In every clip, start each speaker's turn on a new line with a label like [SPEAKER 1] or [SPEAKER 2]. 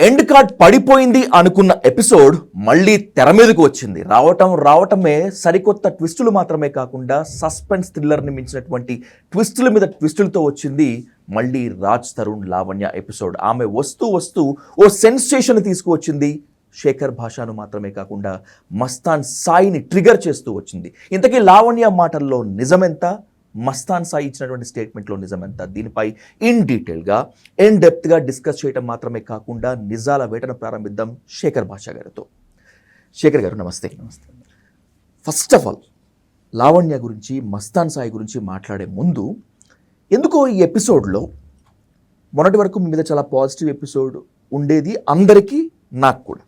[SPEAKER 1] End card పడిపోయింది అనుకున్న episode మళ్ళీ తెర మీదకు వచ్చింది. రావటమే సరికొత్త ట్విస్టులు మాత్రమే కాకుండా సస్పెన్స్ థ్రిల్లర్ని మించినటువంటి ట్విస్టుల మీద ట్విస్టులతో వచ్చింది మళ్ళీ రాజ్ తరుణ్ లావణ్య ఎపిసోడ్. ఆమె వస్తూ ఓ సెన్సేషన్ తీసుకువచ్చింది. శేఖర్ భాషను మాత్రమే కాకుండా మస్తాన్ సాయిని ట్రిగర్ చేస్తూ వచ్చింది. ఇంతకీ లావణ్య మాటల్లో నిజమెంత, మస్తాన్ సాయి ఇచ్చినటువంటి స్టేట్మెంట్లో నిజమెంత, దీనిపై ఇన్ డీటెయిల్గా ఇన్ డెప్త్గా డిస్కస్ చేయడం మాత్రమే కాకుండా నిజాల వేటను ప్రారంభిద్దాం శేఖర్ భాష గారితో. శేఖర్ గారు నమస్తే. ఫస్ట్ ఆఫ్ ఆల్ లావణ్య గురించి, మస్తాన్ సాయి గురించి మాట్లాడే ముందు ఎందుకో ఈ ఎపిసోడ్లో మొన్నటి వరకు మీ మీద చాలా పాజిటివ్ ఎపిసోడ్ ఉండేది అందరికీ, నాకు కూడా.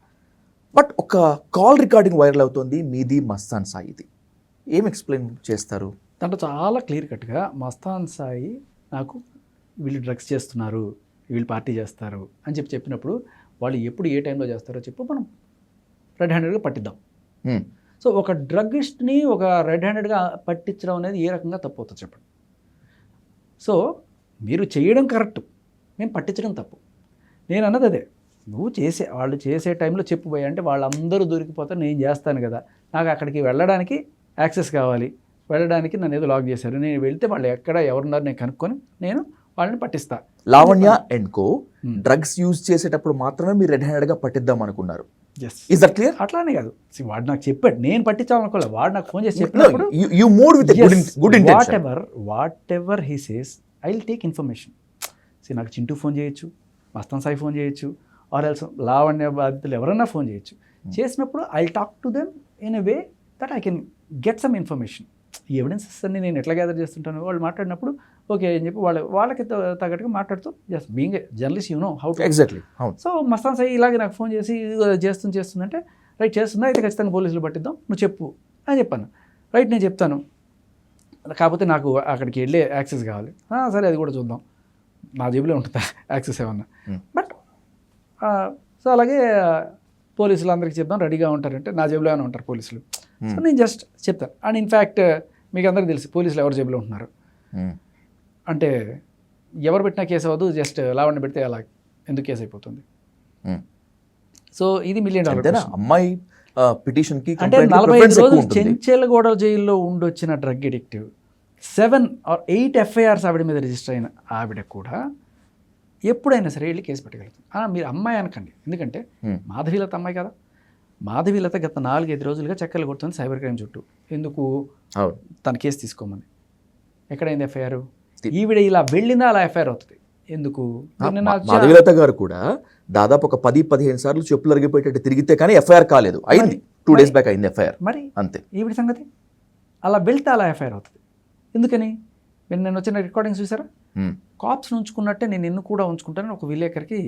[SPEAKER 1] బట్ ఒక కాల్ రికార్డింగ్ వైరల్ అవుతోంది మీది మస్తాన్ సాయిది. ఏం ఎక్స్ప్లెయిన్ చేస్తారు?
[SPEAKER 2] దాంట్లో చాలా క్లియర్ కట్గా మస్తాన్ సాయి నాకు వీళ్ళు డ్రగ్స్ చేస్తున్నారు, వీళ్ళు పార్టీ చేస్తారు అని చెప్పినప్పుడు వాళ్ళు ఎప్పుడు ఏ టైంలో చేస్తారో చెప్పు, మనం రెడ్ హ్యాండెడ్గా పట్టిద్దాం. సో ఒక డ్రగ్గిస్ట్ని ఒక రెడ్ హ్యాండెడ్గా పట్టించడం అనేది ఏ రకంగా తప్పు అవుతుంది చెప్పండి. సో మీరు చేయడం కరెక్ట్, మేము పట్టించడం తప్పు. నేను అన్నది అదే, వాళ్ళు చేసే టైంలో చెప్పిపోయా అంటే వాళ్ళందరూ దొరికిపోతారు, నేను చేస్తాను కదా, నాకు అక్కడికి వెళ్ళడానికి యాక్సెస్ కావాలి, వెళ్ళడానికి నన్ను ఏదో లాక్ చేశారు, నేను వెళ్తే వాళ్ళు ఎక్కడ ఎవరున్నారు నేను కనుక్కొని నేను వాళ్ళని పట్టిస్తా.
[SPEAKER 1] Lavanya and co drugs use చేసేటప్పుడు మాత్రమే మీరు రెడ్ హ్యాండెడ్గా పట్టిద్దాం అనుకున్నారు. Is that clear?
[SPEAKER 2] అట్లానే కాదు, వాడు నాకు చెప్పాడు, నేను పట్టించాలనుకోలేదు, వాడు నాకు ఫోన్ చేసి
[SPEAKER 1] చెప్పినప్పుడు
[SPEAKER 2] what ever he says I will take information. నాకు చింటూ ఫోన్ చేయొచ్చు, మస్తాన్ సాయి ఫోన్ చేయొచ్చు, ఆర్ ఎల్స్ లావణ్య బాధితులు ఎవరైనా ఫోన్ చేయొచ్చు. చేసినప్పుడు I will talk to them in a way that I can get some information. ఈ ఎవిడెన్సెస్ అన్ని నేను ఎట్లా గ్యాదర్ చేస్తుంటాను, వాళ్ళు మాట్లాడినప్పుడు ఓకే అని చెప్పి వాళ్ళకి తగ్గట్టుగా మాట్లాడుతూ just being a journalist you know how to.
[SPEAKER 1] Exactly.
[SPEAKER 2] So Mastan Sai ఇలాగే నాకు ఫోన్ చేసి చేస్తుందంటే రైట్ చేస్తుందా, అయితే ఖచ్చితంగా పోలీసులు పట్టిద్దాం, నువ్వు చెప్పు అని చెప్పాను. రైట్ నేను చెప్తాను, కాకపోతే నాకు అక్కడికి వెళ్ళే యాక్సెస్ కావాలి. సరే అది కూడా చూద్దాం, నా జేబులో ఉంటుందా యాక్సెస్ ఏమన్నా. బట్ సో అలాగే పోలీసులు అందరికీ చెప్దాం రెడీగా ఉంటారంటే నా జేబులో ఏమైనా ఉంటారు పోలీసులు. సో నేను జస్ట్ చెప్తాను. అండ్ ఇన్ఫ్యాక్ట్ మీకు అందరికీ తెలుసు పోలీసులు ఎవరు జేబులో ఉంటున్నారు అంటే, ఎవరు పెట్టినా కేసు అవ్వదు, జస్ట్ లావణ్య పెడితే అలా ఎందుకు కేసు అయిపోతుంది. సో ఇది $1 మిలియన్
[SPEAKER 1] అమ్మాయి పిటిషన్కి
[SPEAKER 2] అంటే 45 రోజులు చెంచెలగూడ జైల్లో ఉండొచ్చిన డ్రగ్ ఎడిక్టివ్ 7 or 8 FIRs ఆవిడ మీద రిజిస్టర్ అయిన ఆవిడ కూడా ఎప్పుడైనా సరే వెళ్ళి కేసు పెట్టగలుగుతుంది. మీరు అమ్మాయి అనకండి, ఎందుకంటే మాధవీలత అమ్మాయి కదా. మాధవీలత గత 4-5 రోజులుగా చక్కర్లు కొడుతుంది సైబర్ క్రైమ్ చుట్టూ. ఎందుకు? తన కేసు తీసుకోమని. ఎక్కడైంది ఎఫ్ఐఆర్? ఈవిడ ఇలా వెళ్ళినా అలా ఎఫ్ఐఆర్ అవుతుంది. ఎందుకు?
[SPEAKER 1] మాధవీలత గారు కూడా దాదాపు ఒక 10-15 సార్లు చెప్పులు అరిగిపోయేటట్టు తిరిగితే కానీ ఎఫ్ఐఆర్ కాలేదు. అయింది 2 days బ్యాక్ అయింది ఎఫ్ఐఆర్.
[SPEAKER 2] మరి
[SPEAKER 1] అంతే
[SPEAKER 2] ఈవిడ సంగతి. అలా వెళ్తే అలా ఎఫ్ఐఆర్ అవుతుంది. ఎందుకని? నేను వచ్చిన రికార్డింగ్స్ చూసారా, కాప్స్ని ఉంచుకున్నట్టే నేను నిన్ను కూడా ఉంచుకుంటానని ఒక విలేకరికి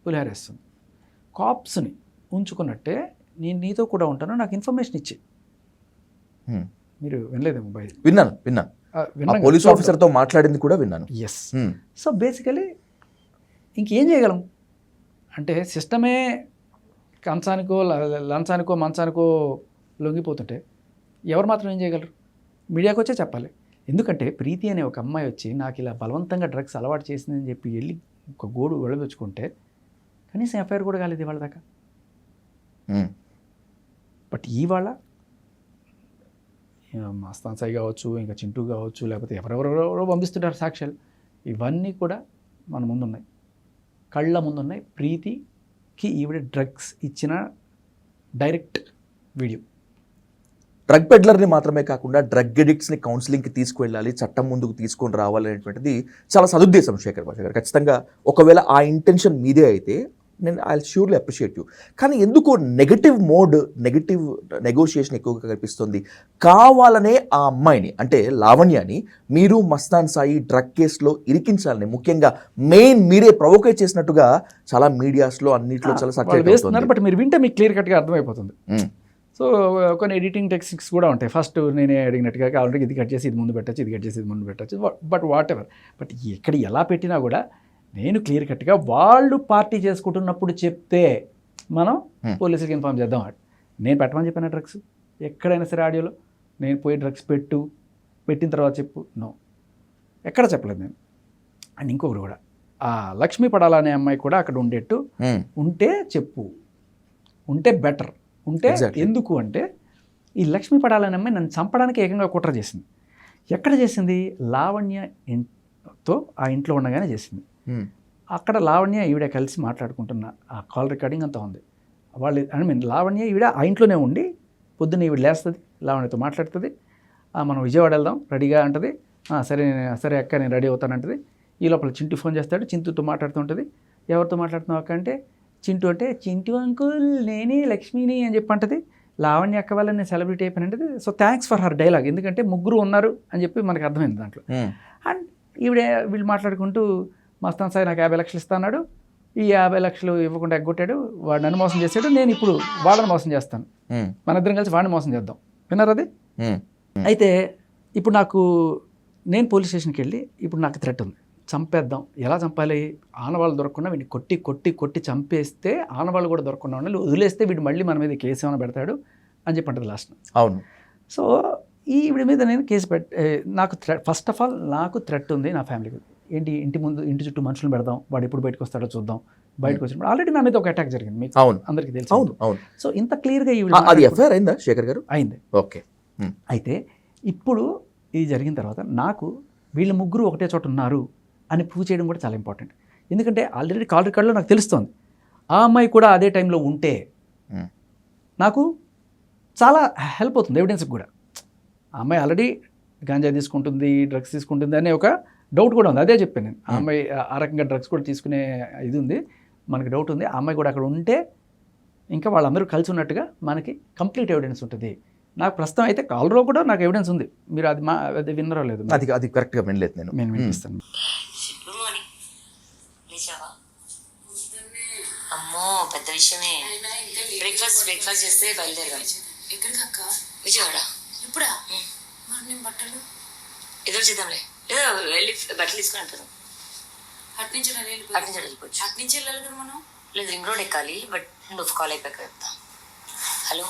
[SPEAKER 2] పులిహారేస్తుంది. కాప్స్ని ఉంచుకున్నట్టే నేను నీతో కూడా ఉంటాను, నాకు ఇన్ఫర్మేషన్ ఇచ్చి. మీరు వినలేదు? మొబైల్
[SPEAKER 1] విన్నాను. పోలీస్ ఆఫీసర్తో మాట్లాడింది కూడా విన్నాను.
[SPEAKER 2] ఎస్. సో బేసికలీ ఇంకేం చేయగలం అంటే, సిస్టమే కంచానికో లంచానికో మంచానికో లొంగిపోతుంటే ఎవరు మాత్రం ఏం చేయగలరు? మీడియాకి వచ్చే చెప్పాలి. ఎందుకంటే ప్రీతి అనే ఒక అమ్మాయి వచ్చి నాకు ఇలా బలవంతంగా డ్రగ్స్ అలవాటు చేసిందని చెప్పి వెళ్ళి ఒక గోడు వెళ్ళదొచ్చుకుంటే కనీసం ఎఫ్ఐఆర్ కూడా కాలేదు ఇవాళ దాకా. బట్ ఇవాళ మస్తాన్ సాయి కావచ్చు, ఇంకా చింటూ కావచ్చు, లేకపోతే ఎవరెవరెవరో పంపిస్తుంటారు సాక్ష్యాలు, ఇవన్నీ కూడా మన ముందున్నాయి, కళ్ళ ముందున్నాయి. ప్రీతికి ఈవిడ డ్రగ్స్ ఇచ్చిన డైరెక్ట్ వీడియో.
[SPEAKER 1] డ్రగ్ పెడ్లర్ని మాత్రమే కాకుండా డ్రగ్ ఎడిక్ట్స్ని కౌన్సిలింగ్కి తీసుకువెళ్ళాలి, చట్టం ముందుకు తీసుకొని రావాలి అనేటువంటిది చాలా సదుద్దేశం శేఖర్ భాష గారు. ఖచ్చితంగా ఒకవేళ ఆ ఇంటెన్షన్ మీదే అయితే నేను ఐ ష్యూర్లీ అప్రిషియేట్ యూ. కానీ ఎందుకో నెగటివ్ నెగోషియేషన్ ఎక్కువగా కనిపిస్తుంది. కావాలనే ఆ అమ్మాయిని అంటే లావణ్యని మీరు మస్తాన్ సాయి డ్రగ్ కేసులో ఇరికించాలని, ముఖ్యంగా మెయిన్ మీరే ప్రొవోకేట్ చేసినట్టుగా చాలా మీడియాస్లో అన్నింటిలో చాలా సక్సెస్
[SPEAKER 2] వేస్తున్నారు. బట్ మీరు వింటే మీకు క్లియర్ కట్గా అర్థమైపోతుంది. సో కొన్ని ఎడిటింగ్ టెక్నిక్స్ కూడా ఉంటాయి. ఫస్ట్ నేనే అడిగినట్టుగా ఆల్రెడీ ఇది కట్ చేసి ఇది ముందు పెట్టచ్చు, ఇది కట్ చేసి ఇది ముందు పెట్టచ్చు, బట్ వాట్ ఎవర్. బట్ ఎక్కడ ఎలా పెట్టినా కూడా నేను క్లియర్ కట్గా వాళ్ళు పార్టీ చేసుకుంటున్నప్పుడు చెప్తే మనం పోలీసులకి ఇన్ఫార్మ్ చేద్దాం. నేను పెట్టమని చెప్పాను డ్రగ్స్ ఎక్కడైనా సరే ఆడియోలో, నేను పోయి డ్రగ్స్ పెట్టిన తర్వాత చెప్పు, నో, ఎక్కడ చెప్పలేదు నేను. అండ్ ఇంకొకటి కూడా, ఆ లక్ష్మీ పడాల అనే అమ్మాయి కూడా అక్కడ ఉండేట్టు ఉంటే చెప్పు, ఉంటే బెటర్, ఉంటే
[SPEAKER 1] Exactly.
[SPEAKER 2] ఎందుకు అంటే ఈ లక్ష్మీ పడాలనే అమ్మాయి నన్ను చంపడానికి ఏకంగా కుట్ర చేసింది. ఎక్కడ చేసింది? లావణ్య తో ఆ ఇంట్లో ఉండగానే చేసింది. అక్కడ లావణ్య ఈవిడ కలిసి మాట్లాడుకుంటున్న ఆ కాల్ రికార్డింగ్ అంతా ఉంది. వాళ్ళు లావణ్య ఈవిడ ఆ ఇంట్లోనే ఉండి పొద్దున్న ఈవిడ లేస్తుంది, లావణ్యతో మాట్లాడుతుంది, మనం విజయవాడ వెళ్దాం రెడీగా అంటది. సరే అక్క నేను రెడీ అవుతానంటది. ఈ లోపల చింటూ ఫోన్ చేస్తాడు, చింటూతో మాట్లాడుతుంటుంది. ఎవరితో మాట్లాడుతున్నావు అక్క అంటే చింటూ అంటే చింటూ అంకుల్ నేనే లక్ష్మిని అని చెప్పి అంటది. లావణ్య అక్క వల్ల నేను సెలబ్రిటీ అయిపోయినంటది. So thanks for her dialogue, ఎందుకంటే ముగ్గురు ఉన్నారు అని చెప్పి మనకు అర్థమైంది దాంట్లో. అండ్ వీళ్ళు మాట్లాడుకుంటూ మస్తాన్ సాయి నాకు 50 లక్షలు ఇస్తా అన్నాడు, ఈ 50 లక్షలు ఇవ్వకుండా ఎగ్గొట్టాడు, వాడు నన్ను మోసం చేశాడు, నేను ఇప్పుడు వాళ్ళని మోసం చేస్తాను, మన ఇద్దరం కలిసి వాడిని మోసం చేద్దాం. విన్నారు అది? అయితే ఇప్పుడు నేను పోలీస్ స్టేషన్కి వెళ్ళి ఇప్పుడు నాకు థ్రెట్ ఉంది, చంపేద్దాం, ఎలా చంపాలి, ఆనవాళ్ళు దొరకకుండా వీడిని కొట్టి కొట్టి కొట్టి చంపేస్తే ఆనవాళ్ళు కూడా దొరకకుండా ఉండాలి, వదిలేస్తే వీడు మళ్ళీ మన మీద కేసు ఏమైనా పెడతాడు అని చెప్పి అంటది లాస్ట్.
[SPEAKER 1] అవును.
[SPEAKER 2] సో వీడి మీద నేను కేసు నాకు ఫస్ట్ ఆఫ్ ఆల్ నాకు థ్రెట్ ఉంది నా ఫ్యామిలీకి. ఏంటి, ఇంటి చుట్టూ మనుషులు పెడదాం, వాడు ఎప్పుడు బయటకు వస్తాడో చూద్దాం. బయటకు వచ్చినప్పుడు ఆల్రెడీ నా మీద ఒక అటాక్ జరిగింది, మీకు అందరికీ తెలుసు.
[SPEAKER 1] అవును.
[SPEAKER 2] సో ఇంత క్లియర్గా
[SPEAKER 1] అది ఎఫ్ఐఆర్ అయిందా శేఖర్ గారు?
[SPEAKER 2] అయింది.
[SPEAKER 1] ఓకే.
[SPEAKER 2] అయితే ఇప్పుడు ఇది జరిగిన తర్వాత నాకు వీళ్ళు ముగ్గురు ఒకటే చోట ఉన్నారు అని ప్రూవ్ చేయడం కూడా చాలా ఇంపార్టెంట్. ఎందుకంటే ఆల్రెడీ కాల్ రికార్డులో నాకు తెలుస్తోంది ఆ అమ్మాయి కూడా అదే టైంలో ఉంటే నాకు చాలా హెల్ప్ అవుతుంది ఎవిడెన్స్కి కూడా. ఆ అమ్మాయి ఆల్రెడీ గాంజా తీసుకుంటుంది, డ్రగ్స్ తీసుకుంటుంది అనే ఒక డౌట్ కూడా ఉంది. అదే చెప్పాను నేను, ఆ అమ్మాయి ఆ రకంగా డ్రగ్స్ కూడా తీసుకునే ఇది ఉంది, మనకి డౌట్ ఉంది. ఆ అమ్మాయి కూడా అక్కడ ఉంటే ఇంకా వాళ్ళందరూ కలిసి ఉన్నట్టుగా మనకి కంప్లీట్ ఎవిడెన్స్ ఉంటుంది. నాకు ప్రస్తుతం అయితే కాల్లో కూడా నాకు ఎవిడెన్స్ ఉంది. మీరు అది విన్నరో లేదు?
[SPEAKER 1] అది కరెక్ట్గా వినలేదు నేను
[SPEAKER 2] వినిపిస్తాను.
[SPEAKER 3] అమ్మో పెద్ద విషయమే. బ్రేక్ఫాస్ట్ చేస్తే బయలుదేరాం.
[SPEAKER 4] ఎక్కడికి అక్క?
[SPEAKER 3] విజయవాడ.
[SPEAKER 4] ఇప్పుడా? మరి నేను బట్టలు
[SPEAKER 3] ఎదురు చేద్దాంలే, ఏదో వెళ్ళి బట్టలు తీసుకుని వెళ్తాను.
[SPEAKER 4] అట్నుంచి
[SPEAKER 3] వెళ్ళిపోవచ్చు.
[SPEAKER 4] అట్నుంచి వెళ్ళాలి కదా మనం.
[SPEAKER 3] లేదు రింగ్ రోడ్ ఎక్కాలి, బట్ నువ్వు కాల్ అయిపోయాక చెప్తా. హలో,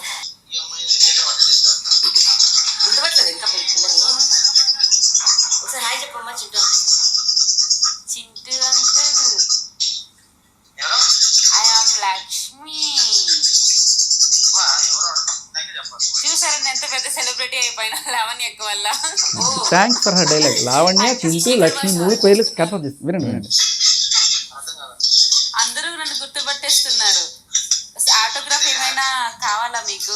[SPEAKER 3] గుర్తుపట్టలేదు ఇంకా పిల్లని. ఒకసారి హాయ్ చెప్పమ్మా. Chintu uncle, I am Lakshmi.
[SPEAKER 4] చూసారని ఎంత పెద్ద సెలబ్రిటీ అయిపోయినా లావణ్య ఎక్కువ వల్ల.
[SPEAKER 2] Thanks for her dialogue. Lavanya, Chintu, Lakshmi 3 పేర్లు కన్ఫర్మ్ చేస్తుంది. వినండి.
[SPEAKER 4] అందరూ నన్ను గుర్తుపట్టేస్తున్నారు. ఆటోగ్రాఫ్ ఏమైనా కావాలా మీకు?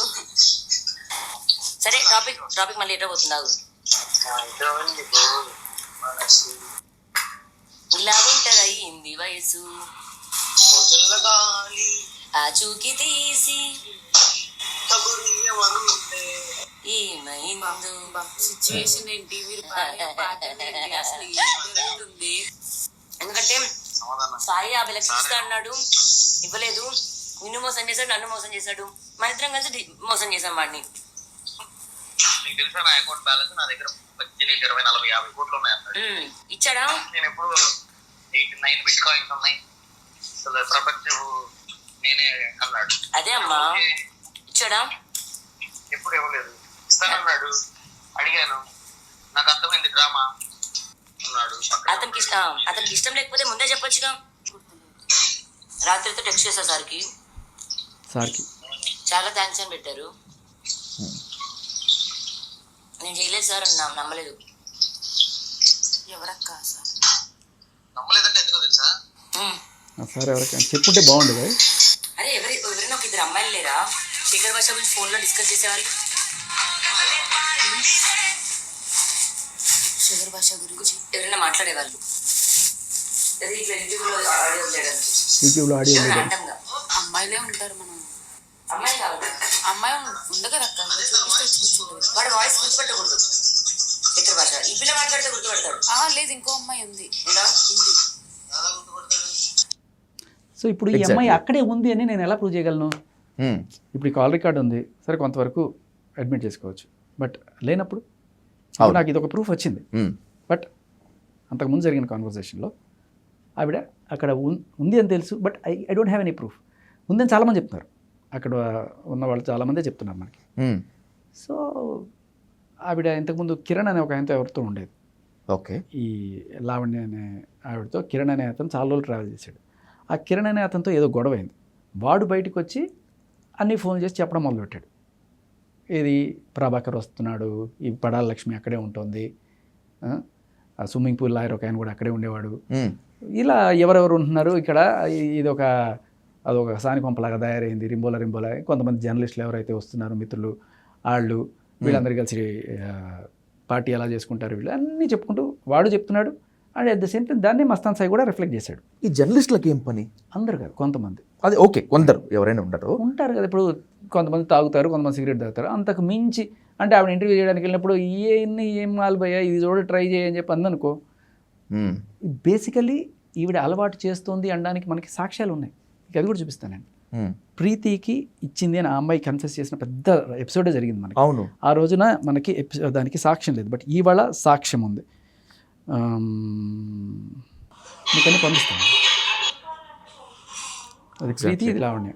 [SPEAKER 3] సరే టాపిక్ మళ్ళీ ఎట్లా పోతుంది? ఇలా ఉంటది అయ్యింది వయసు, ఆ చూకి తీసి ఏమైందో
[SPEAKER 4] సిచ్యువేషన్ ఏంటి, మీరు అసలు ఏం జరుగుతుంది?
[SPEAKER 3] ఎందుకంటే సాయి 50 లక్షలు ఇస్తా అన్నాడు, ఇవ్వలేదు. నిన్ను మోసం చేశాడు, నన్ను మోసం చేశాడు, మన ఇద్దరం కలిసి మోసం చేశాం వాడిని.
[SPEAKER 5] నీకు తెలుసా నా అకౌంట్ బ్యాలెన్స్ నా దగ్గర 18, 20, 40, 50 కోట్లు ఉన్నాయి అన్నాడు.
[SPEAKER 3] ఇచ్చాడా?
[SPEAKER 5] నేను ఎప్పుడు 8-9 బిట్ కాయిన్స్ ఉన్నాయి, అసలు ప్రపంచం నేనే అన్నాడు.
[SPEAKER 3] అదే అమ్మా, ఇచ్చాడా?
[SPEAKER 5] ఎప్పుడు ఇవ్వలేదు. ఇస్తానన్నాడు, అడిగాను, నాకు అర్థమైంది డ్రామా అన్నాడు.
[SPEAKER 3] అతనికి ఇష్టం లేకపోతే ముందే చెప్పొచ్చుగా. రాత్రితో టెక్స్ట్ చేశా సార్కి చాలా థ్యాంక్స్ అని పెట్టారు. నేను చేయలేదు సార్ అని నమ్మలేదు.
[SPEAKER 4] ఎవరక్క సార్?
[SPEAKER 5] నమ్మలేదంటే ఎందుకో తెలుసా?
[SPEAKER 2] సార్ ఎవరికైనా చెప్పుంటే బాగుండేది.
[SPEAKER 3] అరే ఎవరైనా ఒక 2 అమ్మాయిలు లేరా శేఖర్ భాష గురించి ఫోన్లో డిస్కస్ చేసేవాళ్ళు?
[SPEAKER 4] శేఖర్ భాష గురించి
[SPEAKER 3] ఎవరైనా మాట్లాడేవాళ్ళు? ఇట్లా
[SPEAKER 2] యూట్యూబ్లో ఆడియో
[SPEAKER 3] ర్యాండమ్గా
[SPEAKER 4] అమ్మాయిలే ఉంటారు. మనం
[SPEAKER 3] అమ్మాయి కావాలి,
[SPEAKER 4] అమ్మాయి ఉంది కదా అక్క, చూపిస్తే
[SPEAKER 3] వాడి వాయిస్ గుర్తుపట్టకూడదు. శేఖర్ భాష ఈ పిల్ల మాట్లాడితే గుర్తుపడతాడు.
[SPEAKER 4] లేదు, ఇంకో అమ్మాయి ఉంది.
[SPEAKER 3] ఉంది.
[SPEAKER 2] సో ఇప్పుడు ఈ అమ్మాయి అక్కడే ఉంది అని నేను ఎలా ప్రూవ్ చేయగలను? ఇప్పుడు ఈ కాల్ రికార్డ్ ఉంది, సరే కొంతవరకు అడ్మిట్ చేసుకోవచ్చు. బట్ లేనప్పుడు నాకు ఇది ఒక ప్రూఫ్ వచ్చింది. బట్ అంతకుముందు జరిగిన కాన్వర్సేషన్లో ఆవిడ అక్కడ ఉంది అని తెలుసు, but I don't have any proof. ఉందని చాలామంది చెప్తున్నారు, అక్కడ ఉన్న వాళ్ళు చాలామందే చెప్తున్నారు మనకి. సో ఆవిడ ఇంతకుముందు కిరణ్ అనే ఒక ఆయనతో ఎవరితో ఉండేది.
[SPEAKER 1] ఓకే.
[SPEAKER 2] ఈ లావణ్య అనే ఆవిడతో కిరణ్ అనే అతను చాలా రోజులు ట్రావెల్ చేశాడు. ఆ కిరణ్ అనే అతనితో ఏదో గొడవ అయింది. వాడు బయటకు వచ్చి అన్నీ ఫోన్ చేసి చెప్పడం మొదలుపెట్టాడు. ఇది ప్రభాకర్ వస్తున్నాడు, ఈ పడాల లక్ష్మి అక్కడే ఉంటుంది, ఆ స్విమ్మింగ్ పూల్ లాయర్ ఒక ఆయన కూడా అక్కడే ఉండేవాడు, ఇలా ఎవరెవరు ఉంటున్నారు ఇక్కడ, ఇది అదొక సాని కొంపలాగా తయారైంది, రింబోలా కొంతమంది జర్నలిస్టులు ఎవరైతే వస్తున్నారు మిత్రులు వాళ్ళు వీళ్ళందరూ కలిసి పార్టీ ఎలా చేసుకుంటారు వీళ్ళు అన్నీ చెప్పుకుంటూ వాడు చెప్తున్నాడు. And at the same time దాన్ని మస్తాన్ సాయి కూడా రిఫ్లెక్ట్ చేశాడు.
[SPEAKER 1] ఈ జర్నలిస్టులకి ఏం పని?
[SPEAKER 2] అందరు కాదు, కొంతమంది.
[SPEAKER 1] అది ఓకే, కొందరు ఎవరైనా ఉంటారు
[SPEAKER 2] కదా. ఇప్పుడు కొంతమంది తాగుతారు, కొంతమంది సిగరెట్ తాగుతారు. అంతకు మించి అంటే ఆవిడ ఇంటర్వ్యూ చేయడానికి వెళ్ళినప్పుడు ఏం మాలిపోయా ఇది చూడ ట్రై చేయని చెప్పి అందనుకో. బేసికలీ ఈవిడ అలవాటు చేస్తుంది అనడానికి మనకి సాక్ష్యాలు ఉన్నాయి. అది కూడా చూపిస్తానండి. ప్రీతికి ఇచ్చింది అని ఆ అమ్మాయి కన్ఫెస్ చేసిన పెద్ద ఎపిసోడే జరిగింది మనకి.
[SPEAKER 1] అవును.
[SPEAKER 2] ఆ రోజున మనకి దానికి సాక్ష్యం లేదు, బట్ ఇవాళ సాక్ష్యం ఉంది. మీకన్నీ పంపిస్తాను. అది ప్రీతి, ఇది లావణ్య.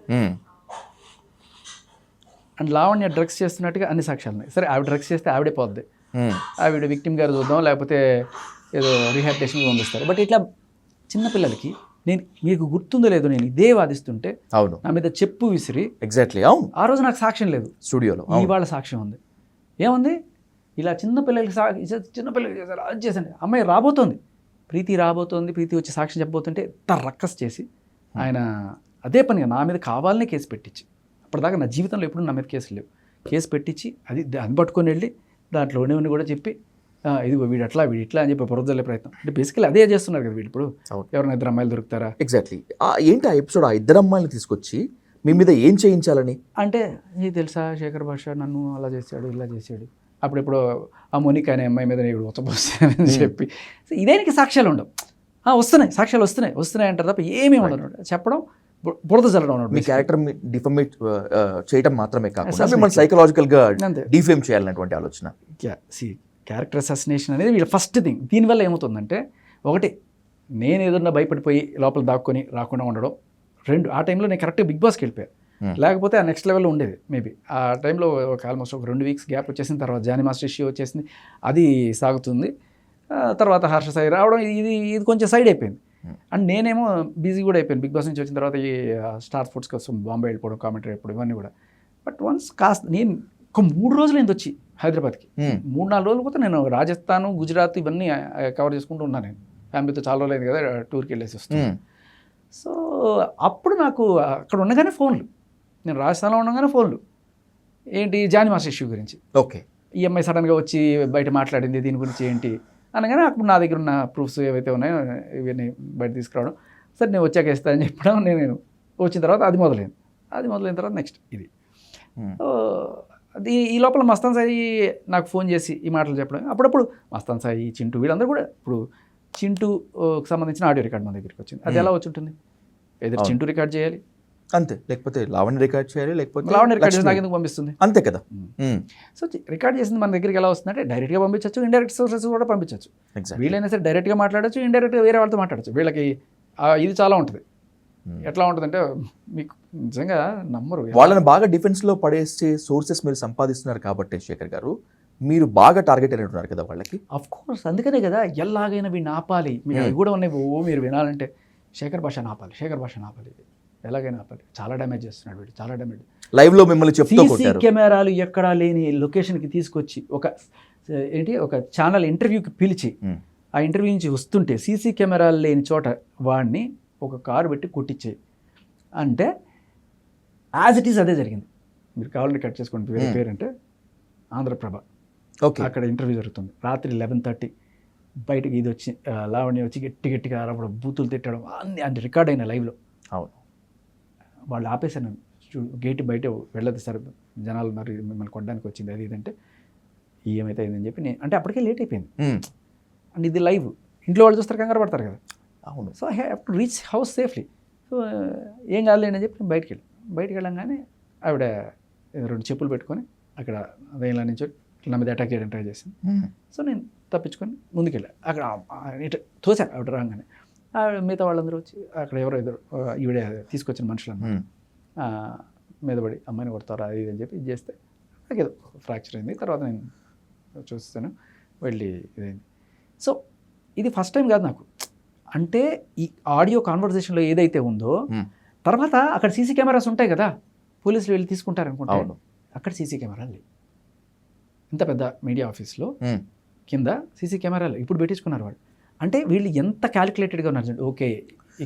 [SPEAKER 2] అండ్ లావణ్య డ్రగ్స్ చేస్తున్నట్టుగా అన్ని సాక్ష్యాలు ఉన్నాయి. సరే ఆవిడ డ్రగ్స్ చేస్తే ఆవిడే పోద్ది, ఆవిడ విక్టిమ్ గారు చూద్దాం, లేకపోతే ఏదో రీహాబిలిటేషన్కి పంపిస్తారు. బట్ ఇట్లా చిన్నపిల్లలకి నేను మీకు గుర్తుందో లేదో నేను ఇదే వాదిస్తుంటే
[SPEAKER 1] అవును
[SPEAKER 2] నా మీద చెప్పు విసిరి
[SPEAKER 1] ఎగ్జాక్ట్లీ అవును
[SPEAKER 2] ఆ రోజు నాకు సాక్ష్యం లేదు,
[SPEAKER 1] స్టూడియోలో
[SPEAKER 2] ఇవాళ సాక్ష్యం ఉంది. ఏముంది? ఇలా చిన్నపిల్లలకి చిన్నపిల్లలకి చేశారు, అది చేసండి. అమ్మాయి రాబోతోంది, ప్రీతి రాబోతోంది, ప్రీతి వచ్చి సాక్ష్యం చెప్పబోతుంటే రక్కస్ చేసి ఆయన అదే పనిగా నా మీద కావాలనే కేసు పెట్టించి, అప్పటిదాకా నా జీవితంలో ఎప్పుడు నా మీద కేసులు లేవు, కేసు పెట్టించి అది పట్టుకొని వెళ్ళి దాంట్లోనే ఉన్న కూడా చెప్పి ఇదిగో వీడు అట్లా వీడు ఇట్లా అని చెప్పి పొరదల్లే ప్రయత్నం. అంటే బేసికలీ అదే చేస్తున్నారు కదా వీడు. ఇప్పుడు ఎవరైనా ఇద్దరు అమ్మాయిలు దొరుకుతారా?
[SPEAKER 1] ఎగ్జాక్ట్లీ. ఏంటి ఆ ఎపిసోడ్, ఆ ఇద్దరు అమ్మాయిని తీసుకొచ్చి మీ మీద ఏం చేయించాలని?
[SPEAKER 2] అంటే నీకు తెలుసా శేఖర్ భాష నన్ను అలా చేశాడు ఇలా చేశాడు, అప్పుడెప్పుడు ఆ మోనిక అనే అమ్మాయి మీద ఇప్పుడు ఉచ్చపోస్తానని చెప్పి ఇదేనికి సాక్ష్యాలు ఉండవు. వస్తున్నాయి సాక్ష్యాలు వస్తున్నాయి అంటారు తప్ప ఏమీ ఉండదు. చెప్పడం బురద చల్లడం అన్నమాట.
[SPEAKER 1] మీ క్యారెక్టర్ డిఫమేట్ చేయడం మాత్రమే కాకుండా మిమ్మల్ని సైకలాజికల్గా డిఫేమ్ చేయాలన్నటువంటి ఆలోచన.
[SPEAKER 2] క్యారెక్టర్ అసాసినేషన్ అనేది వీళ్ళ ఫస్ట్ థింగ్. దీనివల్ల ఏమవుతుందంటే, ఒకటి నేను ఏదన్నా భయపడిపోయి లోపల దాక్కొని రాకుండా ఉండడం, రెండు ఆ టైంలో నేను కరెక్ట్గా బిగ్ బాస్కి వెళ్ళిపోయాను, లేకపోతే ఆ నెక్స్ట్ లెవెల్లో ఉండేది. మేబీ ఆ టైంలో ఒక ఆల్మోస్ట్ ఒక 2 వీక్స్ గ్యాప్ వచ్చేసిన తర్వాత జానీ మాస్టర్ ఇష్యూ వచ్చేసింది, అది సాగుతుంది. తర్వాత హర్ష సాయి రావడం, ఇది కొంచెం సైడ్ అయిపోయింది. అండ్ నేనేమో బిజీ కూడా అయిపోయాను. బిగ్ బాస్ నుంచి వచ్చిన తర్వాత ఈ స్టార్ స్పోర్ట్స్ కోసం బాంబే వెళ్ళిపోవడం, కామెంటరీ అయిపోవడం, ఇవన్నీ కూడా. బట్ వన్స్ కాస్త నేను ఒక 3 రోజులు నేను వచ్చి హైదరాబాద్కి 3-4 రోజులు పోతే నేను రాజస్థాన్, గుజరాత్ ఇవన్నీ కవర్ చేసుకుంటూ ఉన్నాను. నేను ఫ్యామిలీతో చాలా రోజులు అయింది కదా టూర్కి వెళ్ళేసి వస్తాను. సో అప్పుడు నాకు అక్కడ ఉండగానే ఫోన్లు, నేను రాజస్థాన్లో ఉండగానే ఫోన్లు, ఏంటి జానీ మాస్టర్ ఇష్యూ గురించి.
[SPEAKER 1] ఓకే.
[SPEAKER 2] ఈ అమ్మాయి సడన్గా వచ్చి బయట మాట్లాడింది దీని గురించి ఏంటి అనగానే అప్పుడు నా దగ్గర ఉన్న ప్రూఫ్స్ ఏవైతే ఉన్నాయో ఇవన్నీ బయట తీసుకురావడం, సరే నేను వచ్చాక ఇస్తానని చెప్పడం. నేను వచ్చిన తర్వాత అది మొదలైన తర్వాత నెక్స్ట్ ఇది. అది ఈ లోపల మస్తాన్ సాయి నాకు ఫోన్ చేసి ఈ మాటలు చెప్పడం. అప్పుడప్పుడు మస్తాన్ సాయి, చింటూ వీళ్ళందరూ కూడా, ఇప్పుడు చింటూకి సంబంధించిన ఆడియో రికార్డ్ మన దగ్గరికి వచ్చింది. అది ఎలా వచ్చి ఉంటుంది? ఏదో చింటూ రికార్డ్ చేయాలి
[SPEAKER 1] అంతే, లేకపోతే లావణ్య రికార్డ్ చేయాలి, లేకపోతే
[SPEAKER 2] లావణ్య రికార్డ్ చేసి నాకు ఎందుకు పంపిస్తుంది?
[SPEAKER 1] అంతే కదా.
[SPEAKER 2] సో రికార్డ్ చేసింది మన దగ్గరికి ఎలా వస్తుందంటే, డైరెక్ట్గా పంపించవచ్చు, ఇండైరెక్ట్ సోర్సెస్ కూడా పంపించవచ్చు. వీళ్ళైనా సరే డైరెక్ట్గా మాట్లాడచ్చు, ఇండైరెక్ట్గా వేరే వాళ్ళతో మాట్లాడచ్చు. వీళ్ళకి ఇది చాలా ఉంటుంది. ఎట్లా ఉంటుందంటే మీకు నిజంగా నమ్మరు.
[SPEAKER 1] వాళ్ళని బాగా డిఫెన్స్లో పడేసే సోర్సెస్ మీరు సంపాదిస్తున్నారు కాబట్టి శేఖర్ గారు, మీరు బాగా టార్గెట్ అని ఉంటున్నారు కదా వాళ్ళకి.
[SPEAKER 2] అఫ్ కోర్స్, అందుకనే కదా ఎలాగైనా వీడిని ఆపాలి. మీరు అవి కూడా ఉన్నాయి మీరు వినాలంటే, శేఖర్ భాష ఆపాలి, ఎలాగైనా ఆపాలి. చాలా డ్యామేజ్ చేస్తున్నాడు వీడు, చాలా డ్యామేజ్.
[SPEAKER 1] లైవ్లో మిమ్మల్ని చెప్తూ కొట్టారు.
[SPEAKER 2] కెమెరాలు ఎక్కడా లేని లొకేషన్కి తీసుకొచ్చి ఒక ఛానల్ ఇంటర్వ్యూకి పిలిచి, ఆ ఇంటర్వ్యూ నుంచి వస్తుంటే సీసీ కెమెరాలు లేని చోట వాడిని ఒక కారు పెట్టి కొట్టించేయి అంటే యాజ్ ఇట్ ఈస్ అదే జరిగింది. మీరు కావాలని కట్ చేసుకోండి. వేరే పేరంటే ఆంధ్రప్రభ.
[SPEAKER 1] ఓకే.
[SPEAKER 2] అక్కడ ఇంటర్వ్యూ జరుగుతుంది. రాత్రి 11:30 బయటకి ఇది వచ్చి లావణ్య వచ్చి గట్టిగా అరవడం, బూతులు తిట్టడం, అన్ని రికార్డ్ అయిన లైవ్లో.
[SPEAKER 1] అవును.
[SPEAKER 2] వాళ్ళు ఆపేశాను, గేట్ బయట వెళ్ళదు సార్, జనాలు ఉన్నారు, మిమ్మల్ని కొట్టడానికి వచ్చింది అది ఇదంటే, ఏమైతే అయిందని చెప్పి నేను అంటే అప్పటికే లేట్ అయిపోయింది. అండ్ ఇది లైవ్, ఇంట్లో వాళ్ళు చూస్తారు, కంగారు పడతారు కదా.
[SPEAKER 1] అవును.
[SPEAKER 2] So I have to reach house safely. So ఏం కాదులేని చెప్పి నేను బయటికి వెళ్ళంగానే ఆవిడ 2 చెప్పులు పెట్టుకొని అక్కడ అదేలా నుంచి నా మీద అటాక్ చేయడానికి ట్రై చేసింది. సో నేను తప్పించుకొని ముందుకెళ్ళా. అక్కడ ఇటు తోసాను ఆవిడ రాగానే. మిగతా వాళ్ళందరూ వచ్చి అక్కడ ఎవరో ఇద్దరు ఈవిడ తీసుకొచ్చిన మనుషులు మీద పడి అమ్మాయిని కొడతారా అది అని చెప్పి ఇది చేస్తే నాకు ఏదో ఫ్రాక్చర్ అయింది. తర్వాత నేను చూస్తాను వెళ్ళి ఇదైంది. సో ఇది ఫస్ట్ టైం కాదు నాకు. అంటే ఈ ఆడియో కాన్వర్జేషన్లో ఏదైతే ఉందో తర్వాత అక్కడ సీసీ కెమెరాస్ ఉంటాయి కదా, పోలీసులు వెళ్ళి తీసుకుంటారు అనుకుంటా, అక్కడ సీసీ కెమెరాలు లేవు. ఇంత పెద్ద మీడియా ఆఫీస్లో కింద సీసీ కెమెరాలు ఇప్పుడు పెట్టించుకున్నారు వాళ్ళు. అంటే వీళ్ళు ఎంత క్యాలిక్యులేటెడ్గా ఉన్నారు. ఓకే,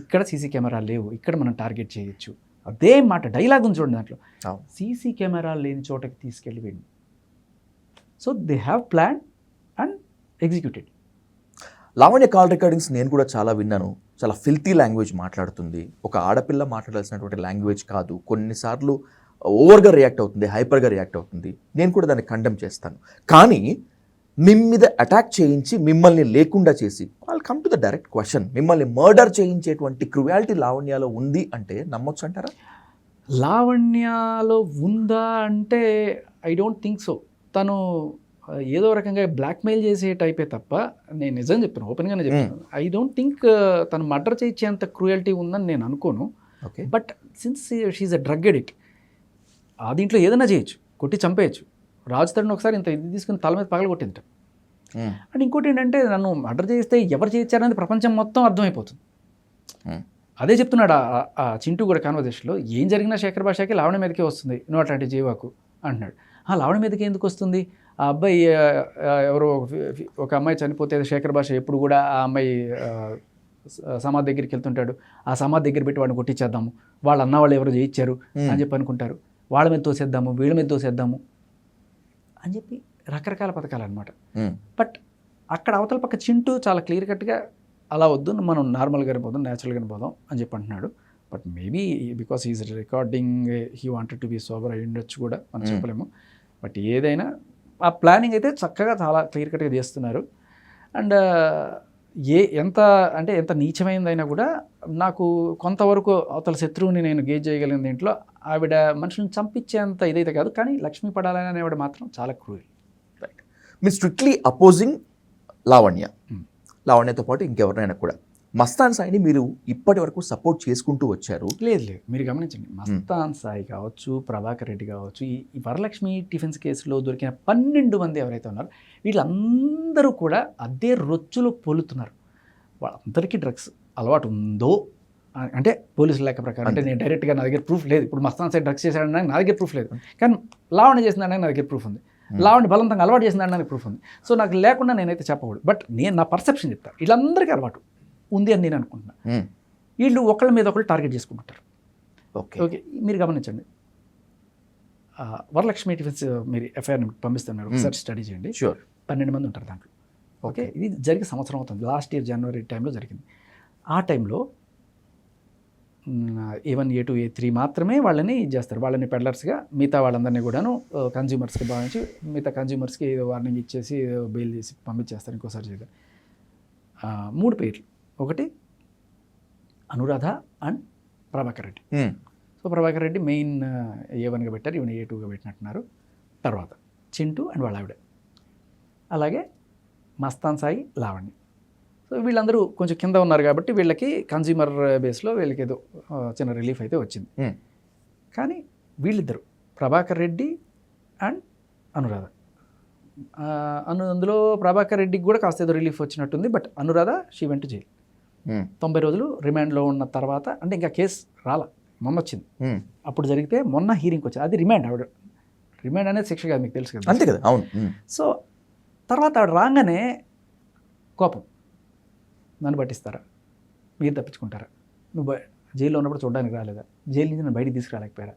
[SPEAKER 2] ఇక్కడ సీసీ కెమెరాలు లేవు, ఇక్కడ మనం టార్గెట్ చేయొచ్చు. అదే మాట డైలాగ్ ఉంది చూడండి దాంట్లో, సీసీ కెమెరాలు లేని చోటకి తీసుకెళ్ళి వెళ్ళి. So they have plan and executed.
[SPEAKER 1] Lavanya call recordings నేను కూడా చాలా విన్నాను. చాలా ఫిల్తీ లాంగ్వేజ్ మాట్లాడుతుంది. ఒక ఆడపిల్ల మాట్లాడాల్సినటువంటి లాంగ్వేజ్ కాదు. కొన్నిసార్లు ఓవర్గా రియాక్ట్ అవుతుంది, హైపర్గా రియాక్ట్ అవుతుంది. నేను కూడా దాన్ని కండెమ్ చేస్తాను. కానీ మీద అటాక్ చేయించి మిమ్మల్ని లేకుండా చేసి, వాళ్ళు come to the direct question, మిమ్మల్ని మర్డర్ చేయించేటువంటి క్రువాలిటీ లావణ్యలో ఉంది అంటే నమ్మొచ్చు అంటారా?
[SPEAKER 2] లావణ్యలో ఉందా అంటే ఐ డోంట్ థింక్ సో. తను ఏదో రకంగా బ్లాక్మెయిల్ చేసే టైపే తప్ప, నేను నిజం చెప్తాను, ఓపెన్గానే చెప్తాను, ఐ డోంట్ థింక్ తను మర్డర్ చేయించేంత క్రూయల్టీ ఉందని నేను అనుకోను.
[SPEAKER 1] Okay,
[SPEAKER 2] but since she's a drug addict, ఆ దీంట్లో ఏదైనా చేయొచ్చు, కొట్టి చంపేయచ్చు. రాజు తరుణ్ ఒకసారి ఇంత ఇది తీసుకుని తల మీద పగల కొట్టిందట. అండ్ ఇంకోటి ఏంటంటే, నన్ను మర్డర్ చేస్తే ఎవరు చేయించారనేది ప్రపంచం మొత్తం అర్థమైపోతుంది. అదే చెప్తున్నాడు ఆ చింటూ కూడా కాన్వర్జేషన్లో, ఏం జరిగినా శేఖర్ భాషకి లావణ్య మీదకే వస్తుంది, నువ్వు అట్లాంటి జీవాకు అంటున్నాడు. లావణ్య మీదకి ఎందుకు వస్తుంది? ఆ అబ్బాయి ఎవరో ఒక అమ్మాయి చనిపోతే శేఖర్ భాష ఎప్పుడు కూడా ఆ అమ్మాయి సమాధి దగ్గరికి వెళ్తుంటాడు, ఆ సమాధి దగ్గర పెట్టి వాడిని కొట్టించేద్దాము, వాళ్ళ అన్న వాళ్ళు ఎవరో చేయించారు అని చెప్పి అనుకుంటారు, వాళ్ళ మీద తోసేద్దాము, వీళ్ళ మీద తోసేద్దాము అని చెప్పి రకరకాల పథకాలు అనమాట. బట్ అక్కడ అవతల పక్క చింటూ చాలా క్లియర్ కట్గా అలా వద్దు, మనం నార్మల్గానే పోదాం, న్యాచురల్గానే పోదాం అని చెప్పి అంటున్నాడు. But maybe because is recording he wanted to be sober అయి ఉండొచ్చు కూడా, మనం చెప్పలేము. బట్ ఏదైనా ఆ ప్లానింగ్ అయితే చక్కగా చాలా క్లియర్ కట్గా చేస్తున్నారు. అండ్ ఎంత నీచమైందైనా కూడా నాకు కొంతవరకు అవతల శత్రువుని నేను గేజ్ చేయగలిగిన దీంట్లో, ఆవిడ మనుషులను చంపించేంత ఇదైతే కాదు, కానీ లక్ష్మీ పడాలని అనేవాడు మాత్రం చాలా క్రూయల్.
[SPEAKER 1] రైట్. మీరు స్ట్రిక్ట్లీ అపోజింగ్ లావణ్యతో పాటు ఇంకెవరినైనా కూడా మస్తాన్ సాయిని మీరు ఇప్పటి వరకు సపోర్ట్ చేసుకుంటూ వచ్చారు.
[SPEAKER 2] లేదు, మీరు గమనించండి, మస్తాన్ సాయి కావచ్చు, ప్రభాకర్ రెడ్డి కావచ్చు, ఈ వరలక్ష్మి టిఫిన్స్ కేసులో దొరికిన 12 మంది ఎవరైతే ఉన్నారో వీళ్ళందరూ కూడా అదే రొచ్చులో పొలుతున్నారు. వాళ్ళందరికీ డ్రగ్స్ అలవాటు ఉందో అంటే పోలీసుల లెక్క ప్రకారం, అంటే నేను డైరెక్ట్గా నా దగ్గర ప్రూఫ్ లేదు. ఇప్పుడు మస్తాన్ సాయి డ్రగ్స్ చేశాడనడానికి నా దగ్గర ప్రూఫ్ లేదు, కానీ లావణ్య చేసిందనడానికి నా దగ్గర ప్రూఫ్ ఉంది, లావణ్య బలవంతంగా అలవాటు చేసిందనడానికి ప్రూఫ్ ఉంది. సో నాకు లేకుండా నేనైతే చెప్పకూడదు. బట్ నేను నా పర్సెప్షన్ చెప్తాను, వీళ్ళందరికీ అలవాటు ఉంది అని నేను అనుకుంటున్నాను. వీళ్ళు ఒకళ్ళ మీద ఒకళ్ళు టార్గెట్ చేసుకుంటుంటారు. ఓకే, మీరు గమనించండి, వరలక్ష్మి టిఫిన్స్ మీరు ఎఫ్ఐఆర్ని పంపిస్తున్నారు, ఒకసారి స్టడీ చేయండి. 12 మంది ఉంటారు దాంట్లో. ఓకే, ఇది జరిగి సంవత్సరం అవుతుంది, లాస్ట్ ఇయర్ జనవరి టైంలో జరిగింది. ఆ టైంలో A1, A2, A3 మాత్రమే వాళ్ళని ఇది చేస్తారు, వాళ్ళని పెడ్లర్స్గా, మిగతా వాళ్ళందరినీ కూడాను కన్జ్యూమర్స్కి భావించి మిగతా కన్జ్యూమర్స్కి ఏదో వార్నింగ్ ఇచ్చేసి బెయిల్ చేసి పంపించేస్తారు. ఇంకోసారి చేయడం 3 పేర్లు, ఒకటి Anuradha and Prabhakar Reddy. So Prabhakar Reddy main A1గా పెట్టారు, ఈవెన్ A2గా పెట్టినట్టున్నారు. తర్వాత చింటూ అండ్ వాళ్ళ ఆవిడ, అలాగే మస్తాన్ సాయి, లావణ్య. సో వీళ్ళందరూ కొంచెం కింద ఉన్నారు కాబట్టి వీళ్ళకి కన్జ్యూమర్ బేస్లో వీళ్ళకి ఏదో చిన్న రిలీఫ్ అయితే వచ్చింది. కానీ వీళ్ళిద్దరు ప్రభాకర్ రెడ్డి అండ్ అనురాధ, అందులో ప్రభాకర్ రెడ్డికి కూడా కాస్త ఏదో రిలీఫ్ వచ్చినట్టుంది. But Anuradha she went to jail 90 రోజులు రిమాండ్లో ఉన్న తర్వాత, అంటే ఇంకా కేసు రాలా, మొన్న వచ్చింది. అప్పుడు జరిగితే మొన్న హీరింగ్కి వచ్చింది, అది రిమాండ్. ఆవిడ రిమాండ్ అనేది శిక్ష కాదు, మీకు తెలుసు కదా,
[SPEAKER 1] అంతే కదా. అవును.
[SPEAKER 2] సో తర్వాత ఆవిడ రాగానే కోపం, నన్ను పట్టిస్తారా, మీరు తప్పించుకుంటారా, నువ్వు జైల్లో ఉన్నప్పుడు చూడడానికి రాలేదా, జైలు నుంచి నన్ను బయటికి తీసుకురాలేకపోయారా,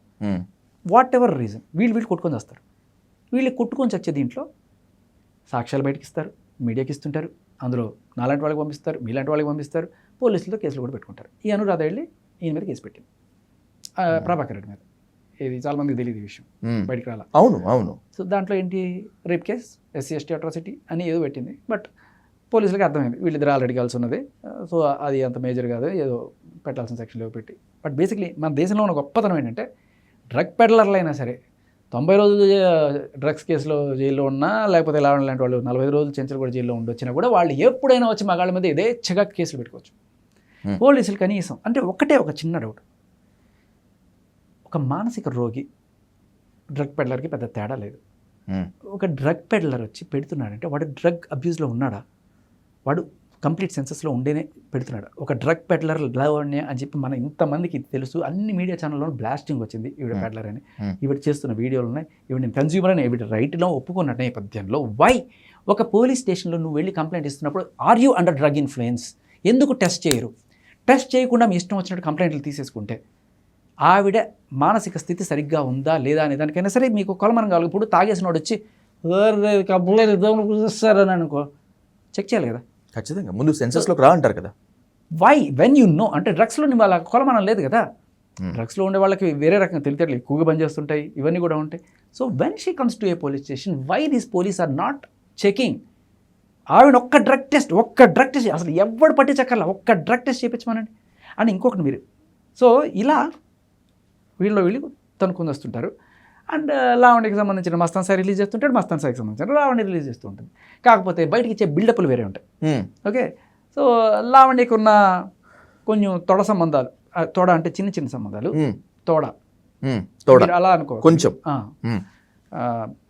[SPEAKER 2] వాట్ ఎవర్ రీజన్, వీళ్ళు కొట్టుకొని వస్తారు. వీళ్ళు కొట్టుకొని వచ్చే దీంట్లో సాక్ష్యాలు బయటకి ఇస్తారు, మీడియాకి ఇస్తుంటారు, అందులో నాలాంటి వాళ్ళకి పంపిస్తారు, మీలాంటి వాళ్ళకి పంపిస్తారు, పోలీసులతో కేసులు కూడా పెట్టుకుంటారు. ఈ అనురాధ వెళ్ళి ఈయన మీద కేసు పెట్టింది, ప్రభాకర్ రెడ్డి మీద. ఇది చాలా మందికి తెలియదు ఈ విషయం, బయటికి రాలా.
[SPEAKER 1] అవును.
[SPEAKER 2] సో దాంట్లో ఏంటి, రేప్ కేస్, SC/ST అట్రాసిటీ అని ఏదో పెట్టింది. బట్ పోలీసులకి అర్థమైంది వీళ్ళిద్దరు ఆల్రెడీ కలిసి ఉన్నది, సో అది అంత మేజర్ కాదు, ఏదో పెట్టాల్సిన సెక్షన్లో పెట్టి. బట్ బేసిక్లీ మన దేశంలో ఉన్న గొప్పతనం ఏంటంటే, డ్రగ్ పెడ్లర్లు అయినా సరే 90 రోజులు డ్రగ్స్ కేసులో జైల్లో ఉన్నా, లేకపోతే లావణ్య లాంటి వాళ్ళు 45 రోజులు చెంచలు కూడా జైల్లో ఉండొచ్చినా కూడా వాళ్ళు ఎప్పుడైనా వచ్చి మగాళ్ళ మీద యథేచ్ఛగా కేసులు పెట్టుకోవచ్చు. పోలీసులు కనీసం, అంటే ఒక చిన్న డౌట్, ఒక మానసిక రోగి డ్రగ్ పెడ్లర్కి పెద్ద తేడా లేదు. ఒక డ్రగ్ పెడ్లర్ వచ్చి పెడుతున్నాడంటే వాడు డ్రగ్ అబ్యూస్లో ఉన్నాడా? వాడు కంప్లీట్ సెన్సెస్లో ఉండేనే పెడుతున్నాడు. ఒక డ్రగ్ పెడ్లర్ లావణ్య అని చెప్పి మన ఇంతమందికి తెలుసు, అన్ని మీడియా ఛానల్లో బ్లాస్టింగ్ వచ్చింది ఈవిడ పెడ్లర్ అని. ఈవిడ చేస్తున్న వీడియోలు ఉన్నాయి, ఈవిడ నేను కన్జ్యూమర్ అని ఈవిడ రైట్లో ఒప్పుకున్న నేపథ్యంలో వై ఒక పోలీస్ స్టేషన్లో నువ్వు వెళ్ళి కంప్లైంట్ ఇస్తున్నప్పుడు are you under drug influence ఎందుకు టెస్ట్ చేయరు? టెస్ట్ చేయకుండా మీ ఇష్టం వచ్చినట్టు కంప్లైంట్లు తీసేసుకుంటే ఆవిడ మానసిక స్థితి సరిగ్గా ఉందా లేదా అనే దానికైనా సరే మీకు కొలమనం కావాలి. ఇప్పుడు తాగేసినోడు వచ్చి కంప్లైంట్ ఇద్దామని అనుకో, చెక్ చేయాలి కదా
[SPEAKER 1] ఖచ్చితంగా. ముందు సెన్సస్లోకి రా అంటారు కదా.
[SPEAKER 2] వై వెన్ యూ నో అంటే డ్రగ్స్లో వాళ్ళ కొలమానం లేదు కదా. డ్రగ్స్లో ఉండే వాళ్ళకి వేరే రకంగా తెలియట్లు ఎక్కువగా పనిచేస్తుంటాయి, ఇవన్నీ కూడా ఉంటాయి. So when she comes to a police station, why these police are not checking? ఆవిడ ఒక్క డ్రగ్ టెస్ట్ అసలు ఎవడు పట్టించక్కర్లా, ఒక్క డ్రగ్ టెస్ట్ చేయించమనండి. అని ఇంకొకటి మీరు సో ఇలా వీళ్ళు తనుకొని వస్తుంటారు. అండ్ లావణ్యకి సంబంధించిన మస్తాన్ సాయి రిలీజ్ చేస్తుంటాడు, మస్తాన్ సాయికి సంబంధించిన లావణ్య రిలీజ్ చేస్తూ ఉంటుంది. కాకపోతే బయటకి ఇచ్చే బిల్డప్లు వేరే ఉంటాయి. ఓకే, సో లావణ్యకి ఉన్న కొంచెం తొడ సంబంధాలు, తోడ అంటే చిన్న చిన్న సంబంధాలు, తోడ అలా అనుకో
[SPEAKER 1] కొంచెం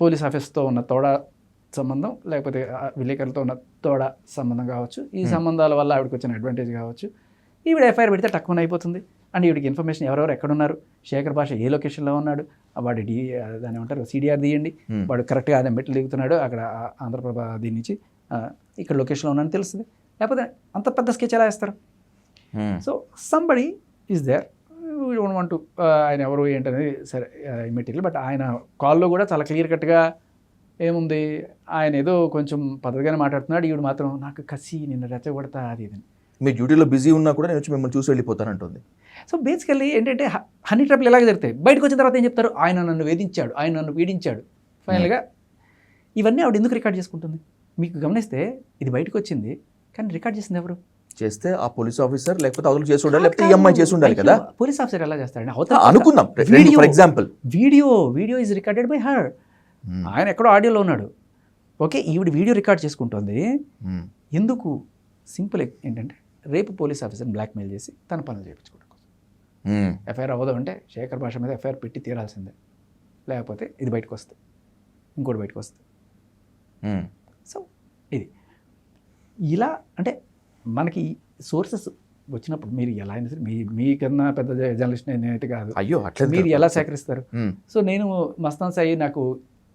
[SPEAKER 2] పోలీస్ ఆఫీస్తో ఉన్న తోడ సంబంధం, లేకపోతే విలేకరులతో ఉన్న తోడ సంబంధం కావచ్చు. ఈ సంబంధాల వల్ల ఆవిడకి వచ్చిన అడ్వాంటేజ్ కావచ్చు. ఈవిడ ఎఫ్ఐఆర్ పెడితే తక్కువ అయిపోతుంది. అండ్ ఈవిడికి ఇన్ఫర్మేషన్ ఎవరెవరు ఎక్కడున్నారు, శేఖర్ భాష ఏ లొకేషన్లో ఉన్నాడు, వాడు దాన్ని ఏమంటారు సిడిఆర్ తీయండి, వాడు కరెక్ట్గా అదే మెట్లు దిగుతున్నాడు అక్కడ ఆంధ్రప్రభ దీని నుంచి ఇక్కడ లొకేషన్లో ఉన్నాడని తెలుస్తుంది. లేకపోతే అంత పెద్ద స్కెచ్ ఎలా వేస్తారు? So somebody is there, we don't want to ఆయన ఎవరు ఏంటనేది సరే మెటీరియల్. బట్ ఆయన కాల్లో కూడా చాలా క్లియర్ కట్గా ఏముంది, ఆయన ఏదో కొంచెం పద్ధతిగానే మాట్లాడుతున్నాడు, ఈవిడ మాత్రం నాకు కసి నిన్ను రెచ్చగొడతా అది ఇది.
[SPEAKER 1] మీ డ్యూటీలో బిజీ ఉన్నా కూడా నేను వచ్చి మిమ్మల్ని చూసి వెళ్ళిపోతానంటుంది.
[SPEAKER 2] సో బేసికల్లీ ఏంటంటే హనీ ట్రాప్లు ఎలాగ జరుగుతాయి, బయటకు వచ్చిన తర్వాత ఏం చెప్తారు, ఆయన నన్ను వేధించాడు, ఆయన నన్ను పీడించాడు. ఫైనల్గా ఇవన్నీ ఆవిడ ఎందుకు రికార్డ్ చేసుకుంటుంది? మీకు గమనిస్తే ఇది బయటకు వచ్చింది, కానీ రికార్డ్ చేసింది ఎవరు?
[SPEAKER 1] చేస్తే ఆ పోలీస్ ఆఫీసర్, లేకపోతే అవతల చేసి ఉండాలి, లేకపోతే ఈ అమ్మాయి చేసి ఉండాలి కదా.
[SPEAKER 2] పోలీస్ ఆఫీసర్ ఎలా చేస్తారండి?
[SPEAKER 1] అనుకుందాం for example
[SPEAKER 2] video is recorded by her. ఆయన ఎక్కడో ఆడియోలో ఉన్నాడు, ఓకే, ఈవిడ వీడియో రికార్డ్ చేసుకుంటుంది. ఎందుకు? సింపుల్ ఏంటంటే రేపు పోలీస్ ఆఫీసర్ని బ్లాక్మెయిల్ చేసి తన పనులు చేయించుకోవడం కోసం. ఎఫ్ఐఆర్ అవ్వదు అంటే శేఖర్ భాష మీద ఎఫ్ఐఆర్ పెట్టి తీరాల్సిందే, లేకపోతే ఇది బయటకు వస్తుంది, ఇంకోటి బయటకు వస్తుంది. సో ఇది ఇలా అంటే మనకి సోర్సెస్ వచ్చినప్పుడు మీరు ఎలా అయినా సరే మీకన్నా పెద్ద జర్నలిస్ట్ నేనైతే కాదు,
[SPEAKER 1] అయ్యో అట్లా
[SPEAKER 2] మీరు ఎలా సేకరిస్తారు? సో నేను మస్తాన్ సాయి నాకు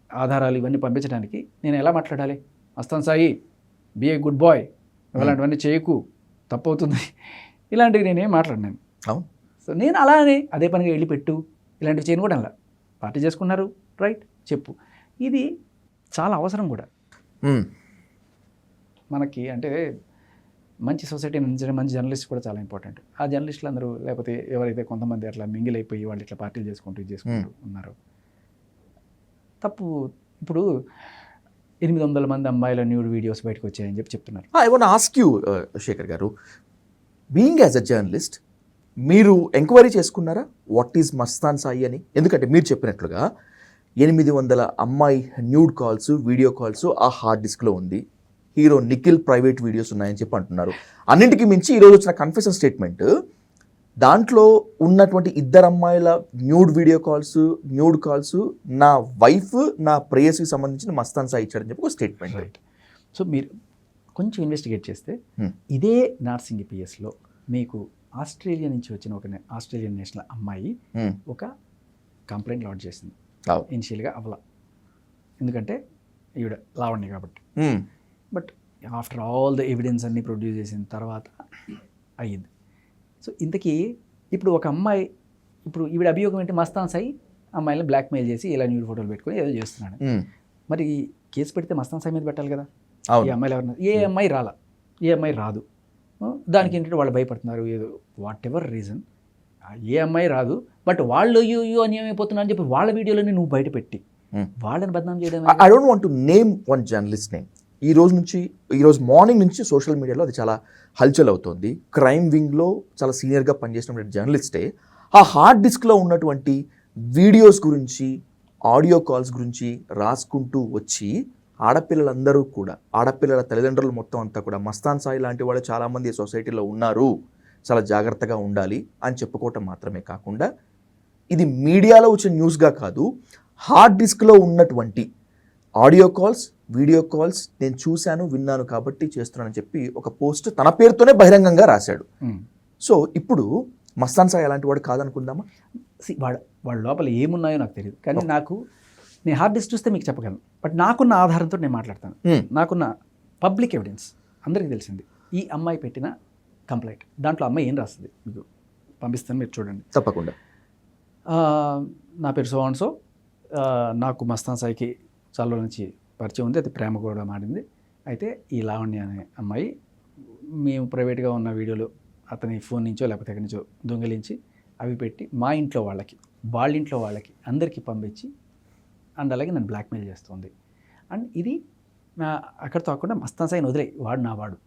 [SPEAKER 2] ఆధారాలు ఇవన్నీ పంపించడానికి నేను ఎలా మాట్లాడాలి? Mastan Sai be a good boy, ఇలాంటివన్నీ చేయకు, తప్పవుతుంది, ఇలాంటివి నేనేం మాట్లాడినాను. సో నేను అలానే అదే పనిగా వెళ్ళి పెట్టు, ఇలాంటివి చేయను కూడా అలా పార్టీ చేసుకున్నారు, రైట్, చెప్పు. ఇది చాలా అవసరం కూడా మనకి. అంటే మంచి సొసైటీ నుంచి మంచి జర్నలిస్ట్ కూడా చాలా ఇంపార్టెంట్. ఆ జర్నలిస్టులు అందరూ లేకపోతే ఎవరైతే కొంతమంది అట్లా మింగిల్ అయిపోయి వాళ్ళు ఇట్లా పార్టీలు చేసుకుంటూ ఇది చేసుకుంటూ ఉన్నారు, తప్పు. ఇప్పుడు 800 మంది అమ్మాయిల న్యూడ్ వీడియోస్ బయటకు వచ్చాయని చెప్తున్నారు.
[SPEAKER 1] I want ask you Shekhar garu, being as a journalist మీరు ఎంక్వైరీ చేసుకున్నారా వాట్ ఈజ్ మస్తాన్ సాయి అని? ఎందుకంటే మీరు చెప్పినట్లుగా 800 అమ్మాయి న్యూడ్ కాల్స్, వీడియో కాల్స్ ఆ హార్డ్ డిస్క్లో ఉంది. హీరో నిఖిల్ ప్రైవేట్ వీడియోస్ ఉన్నాయని చెప్పి అంటున్నారు. అన్నింటికి మించి ఈరోజు వచ్చిన కన్ఫెషన్ స్టేట్మెంట్, దాంట్లో ఉన్నటువంటి 2 అమ్మాయిల nude video calls, nude calls నా వైఫ్, నా ప్రేయస్కి సంబంధించిన మస్తాన్ సాయి ఇచ్చాడని చెప్పి ఒక స్టేట్మెంట్.
[SPEAKER 2] రైట్. సో మీరు కొంచెం ఇన్వెస్టిగేట్ చేస్తే ఇదే నార్సింగి పిఎస్లో మీకు ఆస్ట్రేలియా నుంచి వచ్చిన ఒక ఆస్ట్రేలియన్ నేషనల్ అమ్మాయి ఒక కంప్లైంట్ లాడ్జ్ చేసింది. ఇనిషియల్గా అవలా, ఎందుకంటే ఈవిడ లావణ్య కాబట్టి. But after all the evidence అన్నీ ప్రొడ్యూస్ చేసిన తర్వాత అయ్యింది. సో ఇంతకీ ఇప్పుడు ఒక అమ్మాయి, ఇప్పుడు ఈవిడ అభియోగం ఏంటి, మస్తాన్ సాయి అమ్మాయిని బ్లాక్మెయిల్ చేసి ఇలా న్యూడ్ ఫోటోలు పెట్టుకొని ఏదో చేస్తున్నాడు. మరి కేసు పెడితే మస్తాన్ సాయి మీద పెట్టాలి కదా. ఈ అమ్మాయిలు ఎవరన్నా, ఏ అమ్మాయి రాలా, ఏ అమ్మాయి రాదు, దానికి ఏంటంటే వాళ్ళు భయపడుతున్నారు, ఏదో వాట్ ఎవర్ రీజన్, ఏ అమ్మాయి రాదు, బట్ వాళ్ళు అయ్యో అన్యాయం అయిపోతున్నారు అని చెప్పి వాళ్ళ వీడియోలని నువ్వు బయట పెట్టి వాళ్ళని బదనాం చేయడం.
[SPEAKER 1] I don't want to name one journalist name. ఈరోజు మార్నింగ్ నుంచి సోషల్ మీడియాలో అది చాలా హల్చల్ అవుతుంది. క్రైమ్ వింగ్లో చాలా సీనియర్గా పనిచేసినటువంటి జర్నలిస్టే ఆ హార్డ్ డిస్క్లో ఉన్నటువంటి వీడియోస్ గురించి, ఆడియో కాల్స్ గురించి రాసుకుంటూ వచ్చి ఆడపిల్లలందరూ కూడా, ఆడపిల్లల తల్లిదండ్రులు మొత్తం అంతా కూడా మస్తాన్ సాయి లాంటి వాళ్ళు చాలామంది సొసైటీలో ఉన్నారు, చాలా జాగ్రత్తగా ఉండాలి అని చెప్పుకోవటం మాత్రమే కాకుండా, ఇది మీడియాలో వచ్చిన న్యూస్గా కాదు, హార్డ్ డిస్క్లో ఉన్నటువంటి ఆడియో కాల్స్, వీడియో కాల్స్ నేను చూశాను విన్నాను కాబట్టి చేస్తున్నానని చెప్పి ఒక పోస్ట్ తన పేరుతోనే బహిరంగంగా రాశాడు. సో ఇప్పుడు మస్తాన్ సాయి అలాంటి వాడు కాదనుకుందామా?
[SPEAKER 2] వాళ్ళ లోపల ఏమున్నాయో నాకు తెలియదు, కానీ నేను హార్డ్ డిస్క్ చూస్తే మీకు చెప్పగలను. బట్ నాకున్న ఆధారంతో నేను మాట్లాడతాను. నాకున్న పబ్లిక్ ఎవిడెన్స్ అందరికీ తెలిసింది. ఈ అమ్మాయి పెట్టిన కంప్లైంట్, దాంట్లో అమ్మాయి ఏం రాస్తుంది మీకు పంపిస్తాను, మీరు చూడండి.
[SPEAKER 1] తప్పకుండా.
[SPEAKER 2] నా పేరు సో నాకు మస్తాన్ సాయికి చాలా రోజుల నుంచి పరిచయం ఉంది, అది ప్రేమ కూడా మారింది. అయితే ఈ లావణ్య అనే అమ్మాయి మేము ప్రైవేట్గా ఉన్న వీడియోలు అతని ఫోన్ నుంచో లేకపోతే ఎక్కడి నుంచో దొంగిలించి అవి పెట్టి మా ఇంట్లో వాళ్ళకి, వాళ్ళ ఇంట్లో వాళ్ళకి అందరికీ పంపించి అండ్ అలాగే నన్ను బ్లాక్మెయిల్ చేస్తుంది. అండ్ ఇది అక్కడితో కాకుండా మస్తాన్ సాయిని వదిలే వాడు నా వాడు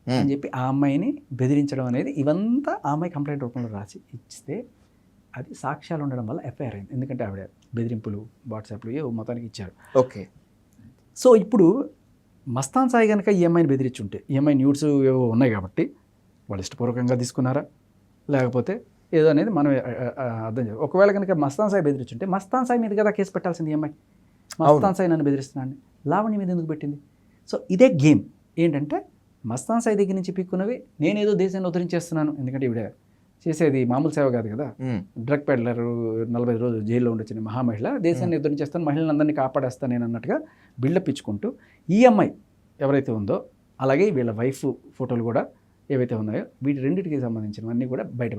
[SPEAKER 2] అని చెప్పి ఆ అమ్మాయిని బెదిరించడం అనేది, ఇవంతా ఆ అమ్మాయి కంప్లైంట్ రూపంలో రాసి ఇస్తే అది సాక్ష్యాలు ఉండడం వల్ల ఎఫ్ఐఆర్ అయింది. ఎందుకంటే ఆవిడ బెదిరింపులు వాట్సాప్లు ఏవో మొత్తానికి ఇచ్చారు.
[SPEAKER 1] ఓకే.
[SPEAKER 2] సో ఇప్పుడు మస్తాన్ సాయి కనుక ఈ అమ్మాయిని బెదిరించి ఉంటే, ఈ అమ్మాయి న్యూడ్స్ ఏవో ఉన్నాయి కాబట్టి వాళ్ళు ఇష్టపూర్వకంగా తీసుకున్నారా లేకపోతే ఏదో అనేది మనం అర్థం చేయాలి. ఒకవేళ కనుక మస్తాన్ సాయి బెదిరించుంటే మస్తాన్ సాయి మీద కదా కేసు పెట్టాల్సింది ఈ అమ్మాయి. మస్తాన్ సాయి నన్ను బెదిరిస్తున్నాను, లావణ్య మీద ఎందుకు పెట్టింది? సో ఇదే గేమ్. ఏంటంటే మస్తాన్ సాయి దగ్గర నుంచి పీక్కున్నవి నేనేదో దేశాన్ని ఉద్ధరించేస్తున్నాను, ఎందుకంటే ఇవిడ చేసేది మామూలు సేవ కాదు కదా. డ్రగ్ పెడ్లర్ 45 రోజులు జైల్లో ఉండొచ్చిన మహామహిళ, దేశాన్ని ఉద్ధరించేస్తాను, మహిళలందరినీ కాపాడేస్తాను నేను అన్నట్టుగా బిల్డప్ ఇచ్చుకుంటూ ఈ అమ్మాయి ఎవరైతే ఉందో, అలాగే వీళ్ళ వైఫ్ ఫోటోలు కూడా ఏవైతే ఉన్నాయో వీటి రెండింటికి సంబంధించినవన్నీ కూడా బయట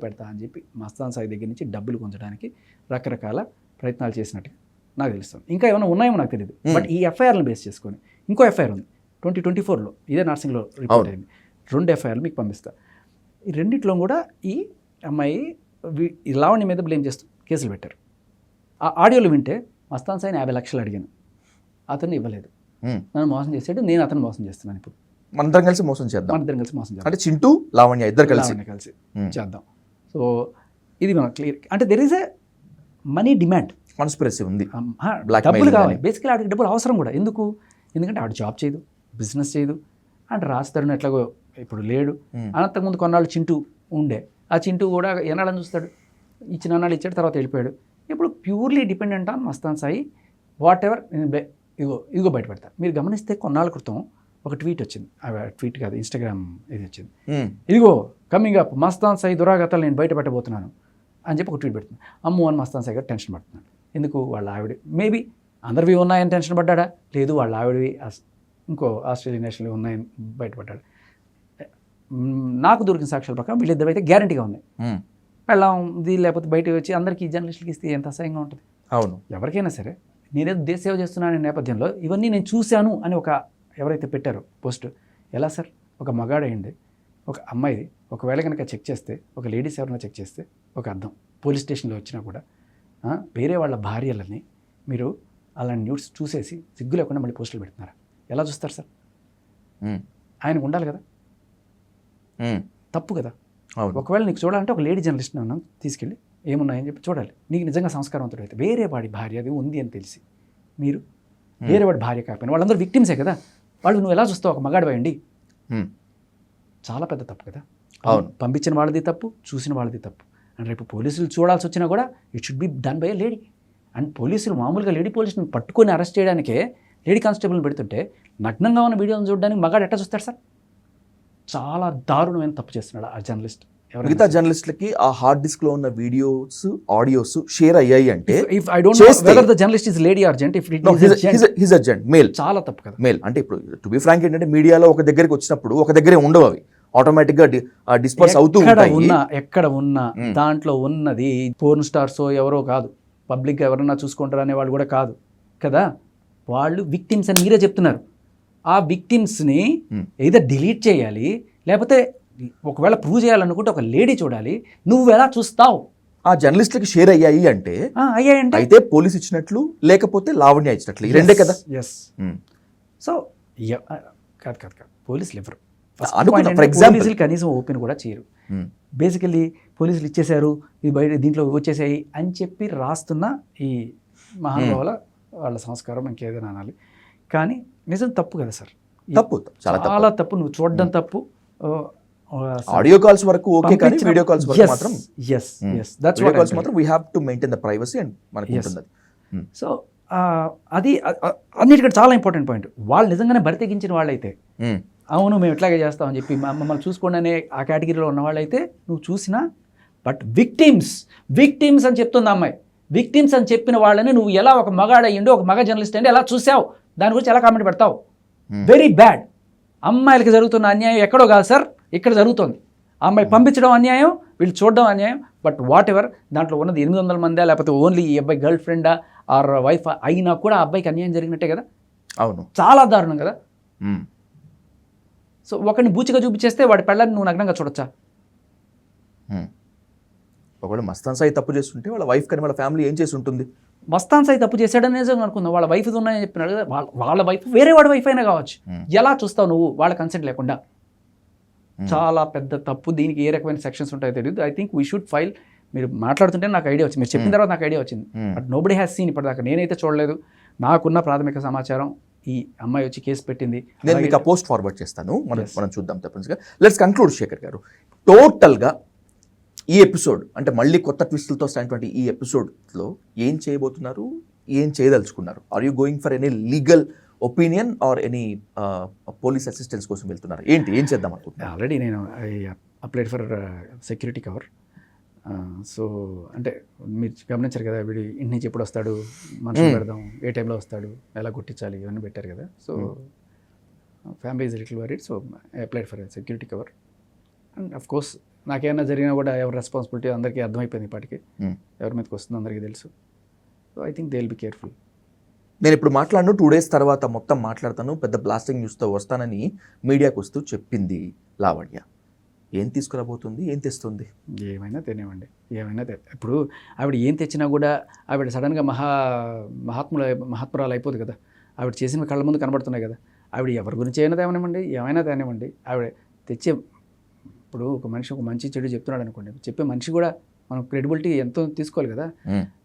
[SPEAKER 2] పెడతా అని చెప్పి మస్తాన్ సాయి దగ్గర నుంచి డబ్బులు పొందడానికి రకరకాల ప్రయత్నాలు చేసినట్టుగా నాకు తెలుస్తుంది. ఇంకా ఏమైనా ఉన్నాయో నాకు తెలియదు. బట్ ఈ ఎఫ్ఐఆర్లను బేస్ చేసుకొని ఇంకో ఎఫ్ఐఆర్ ఉంది 2024లో, ఇదే నర్సింగ్లో రిపోర్ట్ అయింది. 2 ఎఫ్ఐఆర్లు మీకు పంపిస్తా. ఈ రెండిట్లో కూడా ఈ అమ్మాయి ఈ లావణ్య మీద బ్లేమ్ చేస్తూ కేసులు పెట్టారు. ఆ ఆడియోలు వింటే మస్తాన్ సాయిని 50 లక్షలు అడిగాను, అతన్ని ఇవ్వలేదు, నన్ను మోసం చేసాడు, నేను అతను మోసం చేస్తున్నాను, ఇప్పుడు
[SPEAKER 1] మనందరం కలిసి మోసం చేద్దాం,
[SPEAKER 2] మనిద్దరం కలిసి మోసం చేద్దాం,
[SPEAKER 1] అంటే చింటూ లావణ్య ఇద్దరు కలిసి
[SPEAKER 2] చేద్దాం. సో ఇది మనం క్లియర్. అంటే there is a money demand,
[SPEAKER 1] conspiracy ఉంది,
[SPEAKER 2] డబ్బులు కావాలి. బేసికలీ ఆవిడకి డబ్బులు అవసరం కూడా. ఎందుకంటే ఆవిడ జాబ్ చేయదు, బిజినెస్ చేయదు, అండ్ రాజతరుణ్ ఎట్లాగో ఇప్పుడు లేడు. అంతకుముందు కొన్నాళ్ళు చింటూ ఉండే, ఆ చింటూ కూడా ఎన్నాళ్ళని చూస్తాడు, ఇచ్చిన అన్నాళ్ళు ఇచ్చాడు, తర్వాత వెళ్ళిపోయాడు. ఇప్పుడు purely dependent on Mastan Sai. What ever ఇదిగో బయట పెడతారు. మీరు గమనిస్తే కొన్నాళ్ళ క్రితం ఒక ట్వీట్ వచ్చింది, ట్వీట్ కాదు ఇన్స్టాగ్రామ్ ఇది వచ్చింది, ఇదిగో కమింగ్ అప్ మస్తాన్ సాయి దురాగతాలు నేను బయట పెట్టబోతున్నాను అని చెప్పి ఒక ట్వీట్ పెడుతుంది. అమ్ము అని మస్తాన్ సాయి గారు టెన్షన్ పడుతున్నాడు. ఎందుకు? వాళ్ళ ఆవిడ మేబీ అందరివి ఉన్నాయని టెన్షన్ పడ్డా, లేదు వాళ్ళ ఆవిడవి ఇంకో ఆస్ట్రేలియన్ నేషనల్ ఉన్నాయని బయటపడ్డాడు. నాకు దొరికిన సాక్ష్యాల ప్రకారం వీళ్ళిద్దరు అయితే గ్యారంటీగా ఉన్నాయి. వెళ్ళాంది లేకపోతే బయటకు వచ్చి అందరికీ జర్నలిస్టులకి ఇస్తే ఎంత అసహ్యంగా ఉంటుంది.
[SPEAKER 1] అవును,
[SPEAKER 2] ఎవరికైనా సరే నేనేదో దేశ సేవ చేస్తున్నాను నేపథ్యంలో ఇవన్నీ నేను చూశాను అని ఒక ఎవరైతే పెట్టారో పోస్ట్, ఎలా సార్ ఒక మగాడైంది ఒక అమ్మాయిది ఒకవేళ కనుక చెక్ చేస్తే, ఒక లేడీస్ ఎవరైనా చెక్ చేస్తే ఒక అర్థం. పోలీస్ స్టేషన్లో వచ్చినా కూడా వేరే వాళ్ళ భార్యలని మీరు అలాంటి న్యూస్ చూసేసి సిగ్గు లేకుండా మళ్ళీ పోస్టులు పెడుతున్నారా? ఎలా చూస్తారు సార్? ఆయనకు ఉండాలి కదా, తప్పు కదా. ఒకవేళ నీకు చూడాలంటే ఒక లేడీ జర్నలిస్ట్ని ఉన్నాం తీసుకెళ్ళి ఏమున్నాయని చెప్పి చూడాలి. నీకు నిజంగా సంస్కారవంతుడు అయితే వేరే వాడి భార్య అది ఉంది అని తెలిసి మీరు వేరే వాడి భార్య కాకపోయినా వాళ్ళందరూ విక్టిమ్సే కదా, వాళ్ళు నువ్వు ఎలా చూస్తావు? ఒక మగాడు పోయండి, చాలా పెద్ద తప్పు కదా. పంపించిన వాళ్ళది తప్పు, చూసిన వాళ్ళది తప్పు. అండ్ రేపు పోలీసులు చూడాల్సి వచ్చినా కూడా it should be done by a lady. And పోలీసులు మామూలుగా లేడీ పోలీసుని పట్టుకొని అరెస్ట్ చేయడానికే లేడీ కానిస్టేబుల్ని పెడుతుంటే నగ్నంగా ఉన్న వీడియోని చూడడానికి మగాడు ఎట్లా చూస్తాడు సార్? చాలా దారుణమైన తప్పు చేస్తున్నాడు ఆ జర్నలిస్ట్.
[SPEAKER 1] మిగతా జర్నలిస్టులకి ఆ హార్డ్ డిస్క్ లో ఉన్న వీడియోస్ ఆడియోస్ షేర్ అయ్యాయి అంటే
[SPEAKER 2] చాలా తప్పు కదా.
[SPEAKER 1] మేల్ అంటే ఇప్పుడు టు బి ఫ్రాంక్ ఏంటంటే మీడియాలో ఒక దగ్గరికి వచ్చినప్పుడు ఒక దగ్గరే ఉండవు, అవి ఆటోమేటిక్ గా డిస్పర్స్ అవుతూ
[SPEAKER 2] ఎక్కడ ఉన్నా దాంట్లో ఉన్నది పోర్న్ స్టార్స్ ఎవరో కాదు, పబ్లిక్ ఎవరన్నా చూసుకుంటారు అనే వాళ్ళు కూడా కాదు కదా. వాళ్ళు విక్టిమ్స్ అని మీరే చెప్తున్నారు. ఆ విక్టిమ్స్ని ఏదో డిలీట్ చేయాలి, లేకపోతే ఒకవేళ ప్రూవ్ చేయాలనుకుంటే ఒక లేడీ చూడాలి. నువ్వు ఎలా చూస్తావు?
[SPEAKER 1] ఆ జర్నలిస్టులకి షేర్ అయ్యాయి అంటే అయితే పోలీస్ ఇచ్చినట్లు, లేకపోతే లావణ్య ఇచ్చినట్లు, ఈ రెండే కదా.
[SPEAKER 2] సో కాదు పోలీసులు ఎవరు
[SPEAKER 1] పోలీసులు
[SPEAKER 2] కనీసం ఓపెన్ కూడా చేయరు. బేసికల్లీ పోలీసులు ఇచ్చేశారు, ఇది బయట దీంట్లో వచ్చేసాయి అని చెప్పి రాస్తున్న ఈ మహానుభావుల వాళ్ళ సంస్కారం ఇంకేదైనా అనాలి. కానీ నిజం తప్పు కదా సార్,
[SPEAKER 1] తప్పు,
[SPEAKER 2] చాలా తప్పు. నువ్వు చూడడం తప్పు.
[SPEAKER 1] ఆడియో కాల్స్ వరకు ఓకే, కానీ వీడియో కాల్స్ వరకు మాత్రం
[SPEAKER 2] yes that's what
[SPEAKER 1] కాల్స్ మాత్రం we have to maintain the privacy and మనకు ఉంటుంది.
[SPEAKER 2] సో అది అన్నిటికంటే చాలా ఇంపార్టెంట్ పాయింట్. వాళ్ళు నిజంగానే బరి తెగించిన వాళ్ళైతే
[SPEAKER 1] ఉమ్,
[SPEAKER 2] అవును మేము ఇట్లాగే చేస్తామని చెప్పి మమ్మల్ని చూసుకోండి అనే ఆ కేటగిరీలో ఉన్న వాళ్ళైతే నువ్వు చూసినా, బట్ విక్టిమ్స్ అని చెప్తుంది అమ్మాయి. విక్టిమ్స్ అని చెప్పిన వాళ్ళని నువ్వు ఎలా ఒక మగాడయ్యండి, ఒక మగ జర్నలిస్ట్ అండి ఎలా చూసావు, దాని గురించి ఎలా కామెంట్ పెడతావు? Very bad. అమ్మాయిలకి జరుగుతున్న అన్యాయం ఎక్కడో కాదు సార్, ఇక్కడ జరుగుతుంది. అమ్మాయి పంపించడం అన్యాయం, వీళ్ళు చూడడం అన్యాయం. బట్ వాట్ ఎవర్, దాంట్లో ఉన్నది 800 మందా లేకపోతే ఓన్లీ ఈ అబ్బాయి గర్ల్ ఫ్రెండా ఆర్ వైఫ్ అయినా కూడా ఆ అబ్బాయికి అన్యాయం జరిగినట్టే కదా.
[SPEAKER 1] అవును.
[SPEAKER 2] చాలా దారుణం కదా.
[SPEAKER 1] ఉమ్,
[SPEAKER 2] సో ఒకరిని బూచిగా చూపించేస్తే వాడి పెళ్ళని నువ్వు నగ్నంగా చూడొచ్చా?
[SPEAKER 1] ఉమ్. ఒకవేళ మస్తాన్ సాయి తప్పు చేస్తుంటే వాళ్ళ వైఫ్ కానీ వాళ్ళ ఫ్యామిలీ ఏం చేసి ఉంటుంది?
[SPEAKER 2] మస్తాన్ సాయి తప్పు చేశాడని నిజంగా అనుకుందాం, వాళ్ళ వైఫ్ ఉన్నాయని చెప్పినాడు కదా, వాళ్ళ వైఫ్ వేరే వాడి వైఫ్ అయినా కావచ్చు. ఎలా చూస్తావు నువ్వు వాళ్ళ కన్సెంట్ లేకుండా? చాలా పెద్ద తప్పు. దీనికి ఏ రకమైన సెక్షన్స్ ఉంటాయో తెలియదు. I think we should file. మీరు మాట్లాడుతుంటే నాకు ఐడియా వచ్చింది, మీరు చెప్పిన తర్వాత నాకు ఐడియా వచ్చింది. బట్ నోబడి హ్యాస్ సీన్ ఇప్పటిదాకా, నేనైతే చూడలేదు. నాకున్న ప్రాథమిక సమాచారం ఈ అమ్మాయి వచ్చి కేసు పెట్టింది.
[SPEAKER 1] నేను మీకు ఆ పోస్ట్ ఫార్వర్డ్ చేస్తాను, మనం చూద్దాం తప్పనిసరిగా. లెట్స్ కంక్లూడ్ శేఖర్ గారు. టోటల్గా ఈ ఎపిసోడ్ అంటే మళ్ళీ కొత్త ట్విస్టులతో వస్తున్నటువంటి ఈ ఎపిసోడ్లో ఏం చేయబోతున్నారు, ఏం చేయదలుచుకున్నారు? Are you going for any legal opinion or any police assistance కోసం వెళ్తున్నారు? ఏం చేద్దాం అనుకుంటున్నారు?
[SPEAKER 2] ఆల్రెడీ నేను applied for security cover. So అంటే మీరు గమనించారు కదా, వీడు ఇంటి నుంచి ఎప్పుడు వస్తాడు, మనుషులు పెడదాం, ఏ టైంలో వస్తాడు, ఎలా గుర్తించాలి, ఇవన్నీ పెట్టారు కదా. So family is little worried. So I applied for security cover. And of course నాకేమైనా జరిగినా కూడా ఎవరి రెస్పాన్సిబిలిటీ అందరికీ అర్థమైపోయింది ఇప్పటికీ, ఎవరి మీదకి వస్తుందో అందరికీ తెలుసు. So I think they will be careful.
[SPEAKER 1] నేను ఇప్పుడు మాట్లాడను, 2 days తర్వాత మొత్తం మాట్లాడతాను, పెద్ద బ్లాస్టింగ్ న్యూస్తో వస్తానని మీడియాకు వస్తూ చెప్పింది లావణ్య. ఏం తీసుకురాబోతుంది, ఏం తెస్తుంది?
[SPEAKER 2] ఏమైనా తినేవండి, ఇప్పుడు ఆవిడ ఏం తెచ్చినా కూడా ఆవిడ సడన్గా మహాత్మురాలు అయిపోదు కదా. ఆవిడ చేసిన కళ్ళ ముందు కనబడుతున్నాయి కదా. ఆవిడ ఎవరి గురించి ఏమైనా తేనివ్వండి ఆవిడ తెచ్చే. ఇప్పుడు ఒక మనిషి ఒక మంచి చెడు చెప్తున్నాడు అనుకోండి, చెప్పే మనిషి కూడా మనం క్రెడిబిలిటీ ఎంతో తీసుకోవాలి కదా.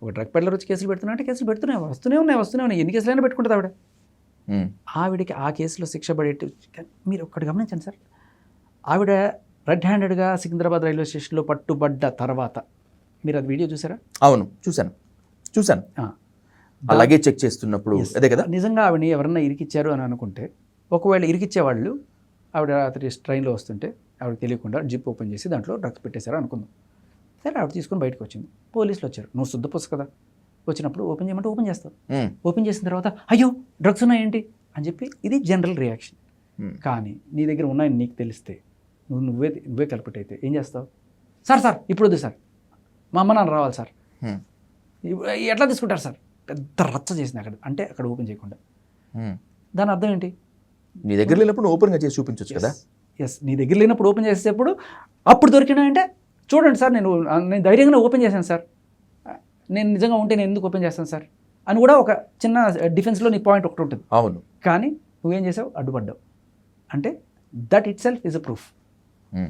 [SPEAKER 2] ఒక డ్రగ్ పెడ్లర్ వచ్చి కేసులు పెడుతున్నా అంటే కేసులు వస్తూనే ఉన్నాయి. ఎన్ని కేసులైనా పెట్టుకుంటుంది ఆవిడ. ఆవిడకి ఆ కేసులో శిక్ష పడేట్టు. మీరు ఒక్కటి గమనించండి సార్, ఆవిడ రెడ్ హ్యాండెడ్గా సికింద్రాబాద్ రైల్వే స్టేషన్లో పట్టుబడ్డ తర్వాత మీరు అది వీడియో చూసారా?
[SPEAKER 1] అవును, చూశాను. అలాగే చెక్ చేస్తున్నప్పుడు అదే కదా.
[SPEAKER 2] నిజంగా ఆవిడని ఎవరన్నా ఇరికిచ్చారు అని అనుకుంటే, ఒకవేళ ఇరికిచ్చేవాళ్ళు ఆవిడ రాత్రి ట్రైన్లో వస్తుంటే ఆవిడ తెలియకుండా జిప్ ఓపెన్ చేసి దాంట్లో డ్రగ్స్ పెట్టేశారు అనుకుందాం. సరే, ఆవిడ తీసుకొని బయటకు వచ్చింది, పోలీసులు వచ్చారు. నువ్వు శుద్ధపోసు కదా, వచ్చినప్పుడు ఓపెన్ చేయమంటే ఓపెన్ చేస్తావు. ఓపెన్ చేసిన తర్వాత అయ్యో డ్రగ్స్ ఉన్నాయేంటి అని చెప్పి ఇది జనరల్ రియాక్షన్. కానీ నీ దగ్గర ఉన్నాయని నీకు తెలిస్తే నువ్వే కల్పిటైతే ఏం చేస్తావు? సార్ ఇప్పుడు వద్దు సార్, మా అమ్మ నాన్న రావాలి సార్, ఎట్లా తీసుకుంటారు సార్? పెద్ద రచ్చ చేసింది అక్కడ. అంటే అక్కడ ఓపెన్ చేయకుండా. దాని అర్థం ఏంటి?
[SPEAKER 1] నీ దగ్గర లేనప్పుడు ఓపెన్గా చేసి చూపించవచ్చు కదా.
[SPEAKER 2] నీ దగ్గర లేనప్పుడు ఓపెన్ చేసేటప్పుడు అప్పుడు దొరికినా అంటే చూడండి సార్, నేను ధైర్యంగా ఓపెన్ చేశాను సార్, నేను నిజంగా ఉంటే నేను ఎందుకు ఓపెన్ చేస్తాను సార్ అని కూడా ఒక చిన్న డిఫెన్స్లో నీ పాయింట్ ఒకటి ఉంటుంది.
[SPEAKER 1] అవును. కానీ
[SPEAKER 2] నువ్వేం చేసావు? అడ్డుపడ్డావు. అంటే that it self is a proof.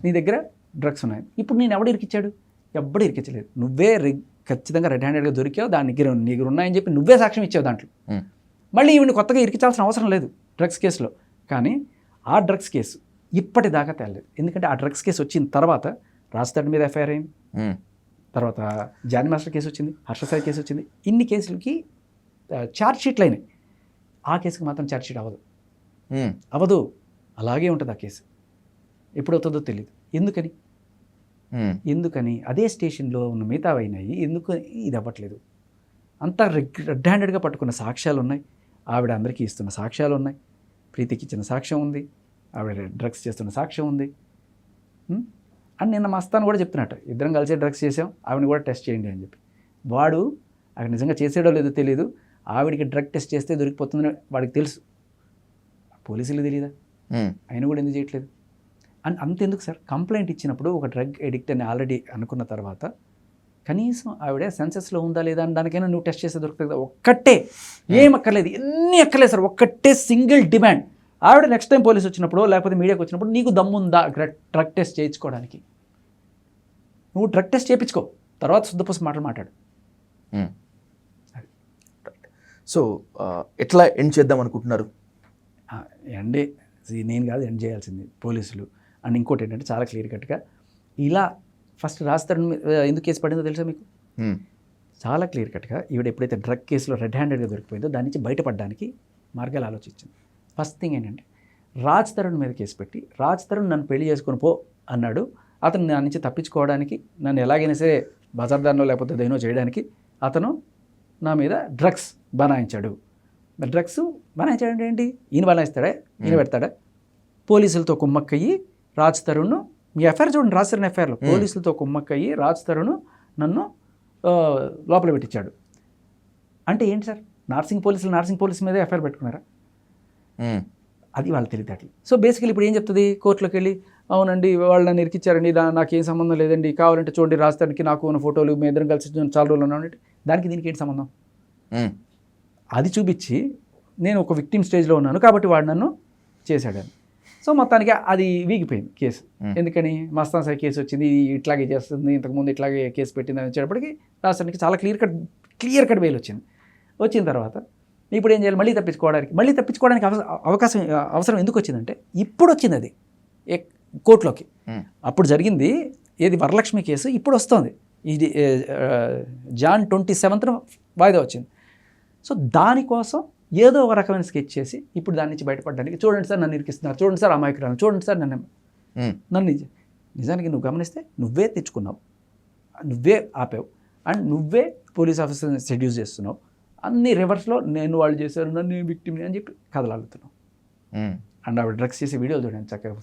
[SPEAKER 2] నీ దగ్గర డ్రగ్స్ ఉన్నాయి. ఇప్పుడు నేను ఎవడు ఇరికిచ్చాడు? ఎవ్వడు ఇరికించలేదు. నువ్వే ఖచ్చితంగా రెడ్ హ్యాండెడ్గా దొరికావు, దాని దగ్గర ఉన్నాయని చెప్పి నువ్వే సాక్ష్యం ఇచ్చావు దాంట్లో. మళ్ళీ ఈవిని కొత్తగా ఇరికించాల్సిన అవసరం లేదు డ్రగ్స్ కేసులో. కానీ ఆ డ్రగ్స్ కేసు ఇప్పటిదాకా తేలలేదు. ఎందుకంటే ఆ డ్రగ్స్ కేసు వచ్చిన తర్వాత రాజధాని మీద ఎఫ్ఐఆర్ అయింది, తర్వాత జానీ మాస్టర్ కేసు వచ్చింది, హర్షసాయి కేసు వచ్చింది. ఇన్ని కేసులకి ఛార్జ్ షీట్లు అయినాయి. ఆ కేసుకి మాత్రం ఛార్జ్ షీట్ అవ్వదు. అలాగే ఉంటుంది ఆ కేసు. ఎప్పుడవుతుందో తెలియదు. ఎందుకని అదే స్టేషన్లో ఉన్న మిగతా అయినాయి, ఎందుకు ఇది అవ్వట్లేదు? అంతా రెడ్ హ్యాండెడ్గా పట్టుకున్న సాక్ష్యాలు ఉన్నాయి, ఆవిడ అందరికీ ఇస్తున్న సాక్ష్యాలు ఉన్నాయి, ప్రీతికి ఇచ్చిన సాక్ష్యం ఉంది, ఆవిడ డ్రగ్స్ చేస్తున్న సాక్ష్యం ఉంది. అని నిన్న మస్తాను కూడా చెప్తున్నట్టు, ఇద్దరం కలిసి డ్రగ్స్ చేసాం, ఆవిడని కూడా టెస్ట్ చేయండి అని చెప్పి. వాడు అక్కడ నిజంగా చేసాడో లేదో తెలియదు. ఆవిడికి డ్రగ్ టెస్ట్ చేస్తే దొరికిపోతుందని వాడికి తెలుసు, పోలీసులకు తెలియదా? ఆయన కూడా ఎందుకు చేయట్లేదు? అండ్ అంతెందుకు సార్, కంప్లైంట్ ఇచ్చినప్పుడు ఒక డ్రగ్ ఎడిక్ట్ అని ఆల్రెడీ అనుకున్న తర్వాత కనీసం ఆవిడ సెన్సెస్లో ఉందా లేదా అని దానికైనా నువ్వు టెస్ట్ చేస్తే దొరుకుతుంది. ఒక్కటే, ఏం అక్కర్లేదు, ఎన్ని అక్కర్లేదు సార్, ఒక్కటే సింగిల్ డిమాండ్. ఆవిడ నెక్స్ట్ టైం పోలీసు వచ్చినప్పుడు లేకపోతే మీడియాకి వచ్చినప్పుడు నీకు దమ్ముందా డ్రగ్ టెస్ట్ చేయించుకోవడానికి? నువ్వు డ్రగ్ టెస్ట్ చేయించుకో, తర్వాత శుద్ధపోసి మాట్లాడు.
[SPEAKER 1] సో ఎట్లా ఎండ్ చేద్దాం అనుకుంటున్నారు?
[SPEAKER 2] ఎండే నేను కాదు ఎండ్ చేయాల్సింది, పోలీసులు. అండ్ ఇంకోటి ఏంటంటే చాలా క్లియర్ కట్గా ఇలా ఫస్ట్ రాజధాని ఎందుకు కేసు పడిందో తెలుసా మీకు? చాలా క్లియర్ కట్గా ఈవిడ ఎప్పుడైతే డ్రగ్ కేసులో రెడ్ హ్యాండెడ్గా దొరికిపోయిందో దాని నుంచి బయటపడడానికి మార్గాలు ఆలోచించింది. ఫస్ట్ థింగ్ ఏంటంటే రాజ్ తరుణ్ మీద కేసు పెట్టి రాజ్ తరుణ్ నన్ను పెళ్లి చేసుకొని పో అన్నాడు. అతను నా నుంచి తప్పించుకోవడానికి నన్ను ఎలాగైనా సరే బజార్దాన్లో లేకపోతే దేనో చేయడానికి అతను నా మీద డ్రగ్స్ బనాయించాడు. మరి డ్రగ్స్ బనాయించాడంటే ఏంటి? ఈయన బనాయిస్తాడా? ఈయన పెడతాడా? పోలీసులతో కుమ్మక్కయ్యి రాజ్ తరుణ్, మీ ఎఫ్ఐఆర్ చూడండి, రాజ్ తరుణ్ ఎఫ్ఐఆర్లో పోలీసులతో కుమ్మక్కయ్యి రాజ్ తరుణ్ నన్ను లోపల పెట్టించాడు. అంటే ఏంటి సార్? నార్సింగ్ పోలీస్ మీద ఎఫ్ఐఆర్ పెట్టుకున్నారా? అది వాళ్ళు తెలియదు. సో బేసికలీ ఇప్పుడు ఏం చెప్తుంది? కోర్టులోకి వెళ్ళి అవునండి వాళ్ళు నన్ను ఇరికిచ్చారండి, నాకేం సంబంధం లేదండి, కావాలంటే చూడండి రాజధానికి నాకు ఉన్న ఫోటోలు, మీ ఇద్దరం కలిసి చాలా రోజులు ఉన్నామండి, దానికి దీనికి ఏంటి సంబంధం? అది చూపించి నేను ఒక విక్టిమ్ స్టేజ్లో ఉన్నాను కాబట్టి వాడు నన్ను చేశాడని. సో మొత్తానికి అది వీగిపోయింది కేసు. ఎందుకని? మస్తాన్ సాయి కేసు వచ్చింది, ఇట్లాగే చేస్తుంది, ఇంతకుముందు ఇట్లాగే కేసు పెట్టింది అని వచ్చేటప్పటికి రాష్ట్రానికి చాలా క్లియర్ కట్ బెయిల్ వచ్చింది. వచ్చిన తర్వాత ఇప్పుడు ఏం చేయాలి? మళ్ళీ తప్పించుకోవడానికి అవసరం ఎందుకు వచ్చిందంటే ఇప్పుడు వచ్చింది అది కోర్టులోకి. అప్పుడు జరిగింది ఏది? వరలక్ష్మి కేసు ఇప్పుడు వస్తుంది. ఇది జాన్ 27న వాయిదా వచ్చింది. సో దానికోసం ఏదో ఒక రకమైన స్కెచ్ చేసి ఇప్పుడు దాని నుంచి బయటపడడానికి చూడండి సార్ నన్ను ఇరికిస్తున్నారు, చూడండి సార్ అమాయకురాలు, చూడండి సార్ నన్ను నిజానికి నువ్వు గమనిస్తే నువ్వే తెచ్చుకున్నావు, నువ్వే ఆపావు, అండ్ నువ్వే పోలీస్ ఆఫీసర్ని సెడ్యూస్ చేస్తున్నావు. అన్ని రివర్స్లో నేను వాళ్ళు చేశారు, నన్ను విక్టిమ్ని అని చెప్పి కథలాడుతున్నావు. అండ్ ఆవిడ డ్రగ్స్ చేసే వీడియోలు చూడండి, చక్కగా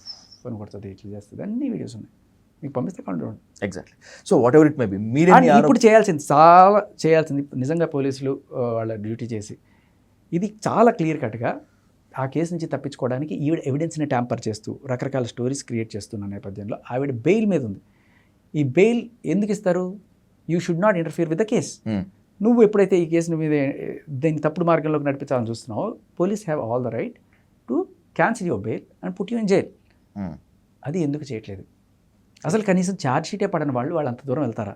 [SPEAKER 2] ఫోన్ కొడుతుంది, ఇట్లా చేస్తుంది, అన్ని వీడియోస్ ఉన్నాయి, మీకు పంపిస్తే కావాలి చూడండి.
[SPEAKER 1] Exactly. So what ever it may be, మీరు
[SPEAKER 2] ఇప్పుడు చేయాల్సింది నిజంగా పోలీసులు వాళ్ళ డ్యూటీ చేసి ఇది చాలా క్లియర్ కట్గా ఆ కేసు నుంచి తప్పించుకోవడానికి ఈవిడ ఎవిడెన్స్ని ట్యాంపర్ చేస్తూ రకరకాల స్టోరీస్ క్రియేట్ చేస్తున్న నేపథ్యంలో ఆవిడ బెయిల్ మీద ఉంది. ఈ బెయిల్ ఎందుకు ఇస్తారు? You should not interfere with the case. నువ్వు ఎప్పుడైతే ఈ కేసుని మీద దీన్ని తప్పుడు మార్గంలోకి నడిపించాలని చూస్తున్నావో police have all the right to cancel your bail and put you in jail. అది ఎందుకు చేయట్లేదు? అసలు కనీసం ఛార్జ్ షీటే పడని వాళ్ళు అంత దూరం వెళ్తారా?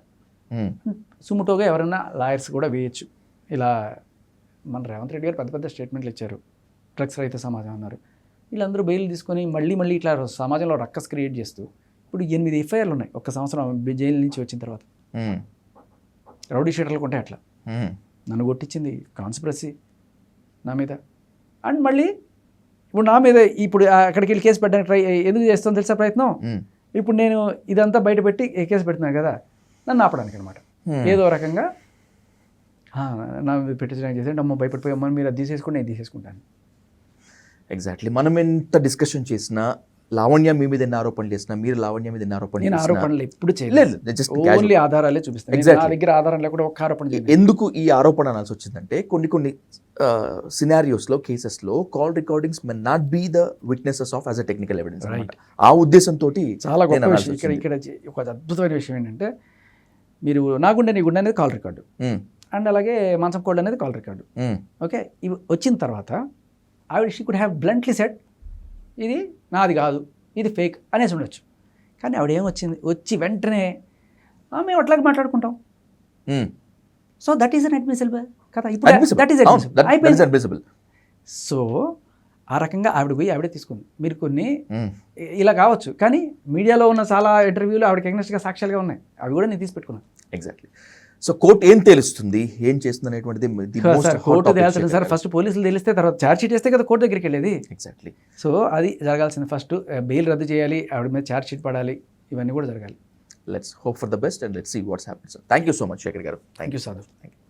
[SPEAKER 2] సుముటోగా ఎవరైనా లాయర్స్ కూడా వేయచ్చు. ఇలా మన రేవంత్ రెడ్డి గారు పెద్ద పెద్ద స్టేట్మెంట్లు ఇచ్చారు, డ్రగ్స్ రహిత సమాజం అన్నారు. వీళ్ళందరూ బెయిల్ తీసుకొని మళ్ళీ ఇట్లా సమాజంలో రక్కస్ క్రియేట్ చేస్తూ ఇప్పుడు 8 ఎఫ్ఐఆర్లు ఉన్నాయి ఒక్క సంవత్సరం జైలు నుంచి వచ్చిన తర్వాత. రౌడీ షీటర్లకు ఉంటాయి అట్లా. నన్ను కొట్టించింది కాన్స్పిరసీ నా మీద, అండ్ మళ్ళీ ఇప్పుడు నా మీద ఇప్పుడు అక్కడికి వెళ్ళి కేసు పెట్టడానికి ఎందుకు చేస్తాను తెలుసా ప్రయత్నం? ఇప్పుడు నేను ఇదంతా బయట పెట్టి కేసు పెడుతున్నాను కదా, నన్ను ఆపడానికి అనమాట. ఏదో రకంగా నా పెట్టించడానికి చేసి అమ్మ భయపడిపోయి అమ్మ మీరు అది తీసేసుకుని నేను తీసేసుకుంటాను.
[SPEAKER 1] ఎగ్జాక్ట్లీ. మనం ఎంత డిస్కషన్ చేసినా, లావణ్య మీ మీద ఎన్ని ఆరోపణలు చేసినా, మీరు లావణ్య మీద ఎన్ని ఆరోపణలు
[SPEAKER 2] నేను
[SPEAKER 1] చేసినా,
[SPEAKER 2] ఆరోపణలు ఎప్పుడు చేయలేదు, ఓన్లీ ఆధారాలే చూపిస్తాను. నా దగ్గర ఆధారం లేకుండా ఒక్క ఆరోపణ చేయలేదు.
[SPEAKER 1] ఎందుకు ఈ ఆరోపణ అనాల్సి వచ్చిందంటే కొన్ని సినారియోస్లో, కేసెస్లో call recordings may not be the witnesses of as a technical evidence. ఆ ఉద్దేశంతో చాలా
[SPEAKER 2] గొప్ప విషయం ఇక్కడ ఒక అద్భుతమైన విషయం ఏంటంటే, మీరు నా గుండె నీ గుండె అనేది కాల్ రికార్డు, అండ్ అలాగే మంచం కోడ్ అనేది కాల్ రికార్డు. ఓకే, ఇవి వచ్చిన తర్వాత ఆవిడ she could have bluntly said ఇది నాది కాదు, ఇది ఫేక్ అనేసి ఉండొచ్చు. కానీ ఆవిడ వచ్చి వెంటనే మేము అట్లాగే మాట్లాడుకుంటాం. So that is an admissible కదా, ఇప్పుడు దట్ ఈస్ అడ్మిసిబుల్. సో ఆ రకంగా ఆవిడే తీసుకుంది. మీరు కొన్ని ఇలా కావచ్చు, కానీ మీడియాలో ఉన్న చాలా ఇంటర్వ్యూలు ఆవిడకి ఎగ్నెస్ట్గా సాక్ష్యాలుగా ఉన్నాయి, అవి కూడా నేను తీసి పెట్టుకున్నాను.
[SPEAKER 1] ఎగ్జాక్ట్లీ. సో కోర్టు ఏం తెలుస్తుంది, ఏం చేస్తుంది అనేటువంటిది
[SPEAKER 2] కోర్టు తేల్చండి సార్. ఫస్ట్ పోలీసులు తెలిస్తే తర్వాత ఛార్జ్ షీట్ వేస్తే కదా కోర్టు దగ్గరికి వెళ్ళేది.
[SPEAKER 1] ఎగ్జాక్ట్లీ.
[SPEAKER 2] సో అది జరగాల్సింది. ఫస్ట్ బెయిల్ రద్దు చేయాలి, ఆవిడ మీద ఛార్జ్ షీట్ పడాలి, ఇవన్నీ కూడా జరగాలి.
[SPEAKER 1] Let's hope for the best and let's see what's happens. Thank you so much Shekhar గారు.
[SPEAKER 2] Thank you Sadhu.
[SPEAKER 1] Thank you.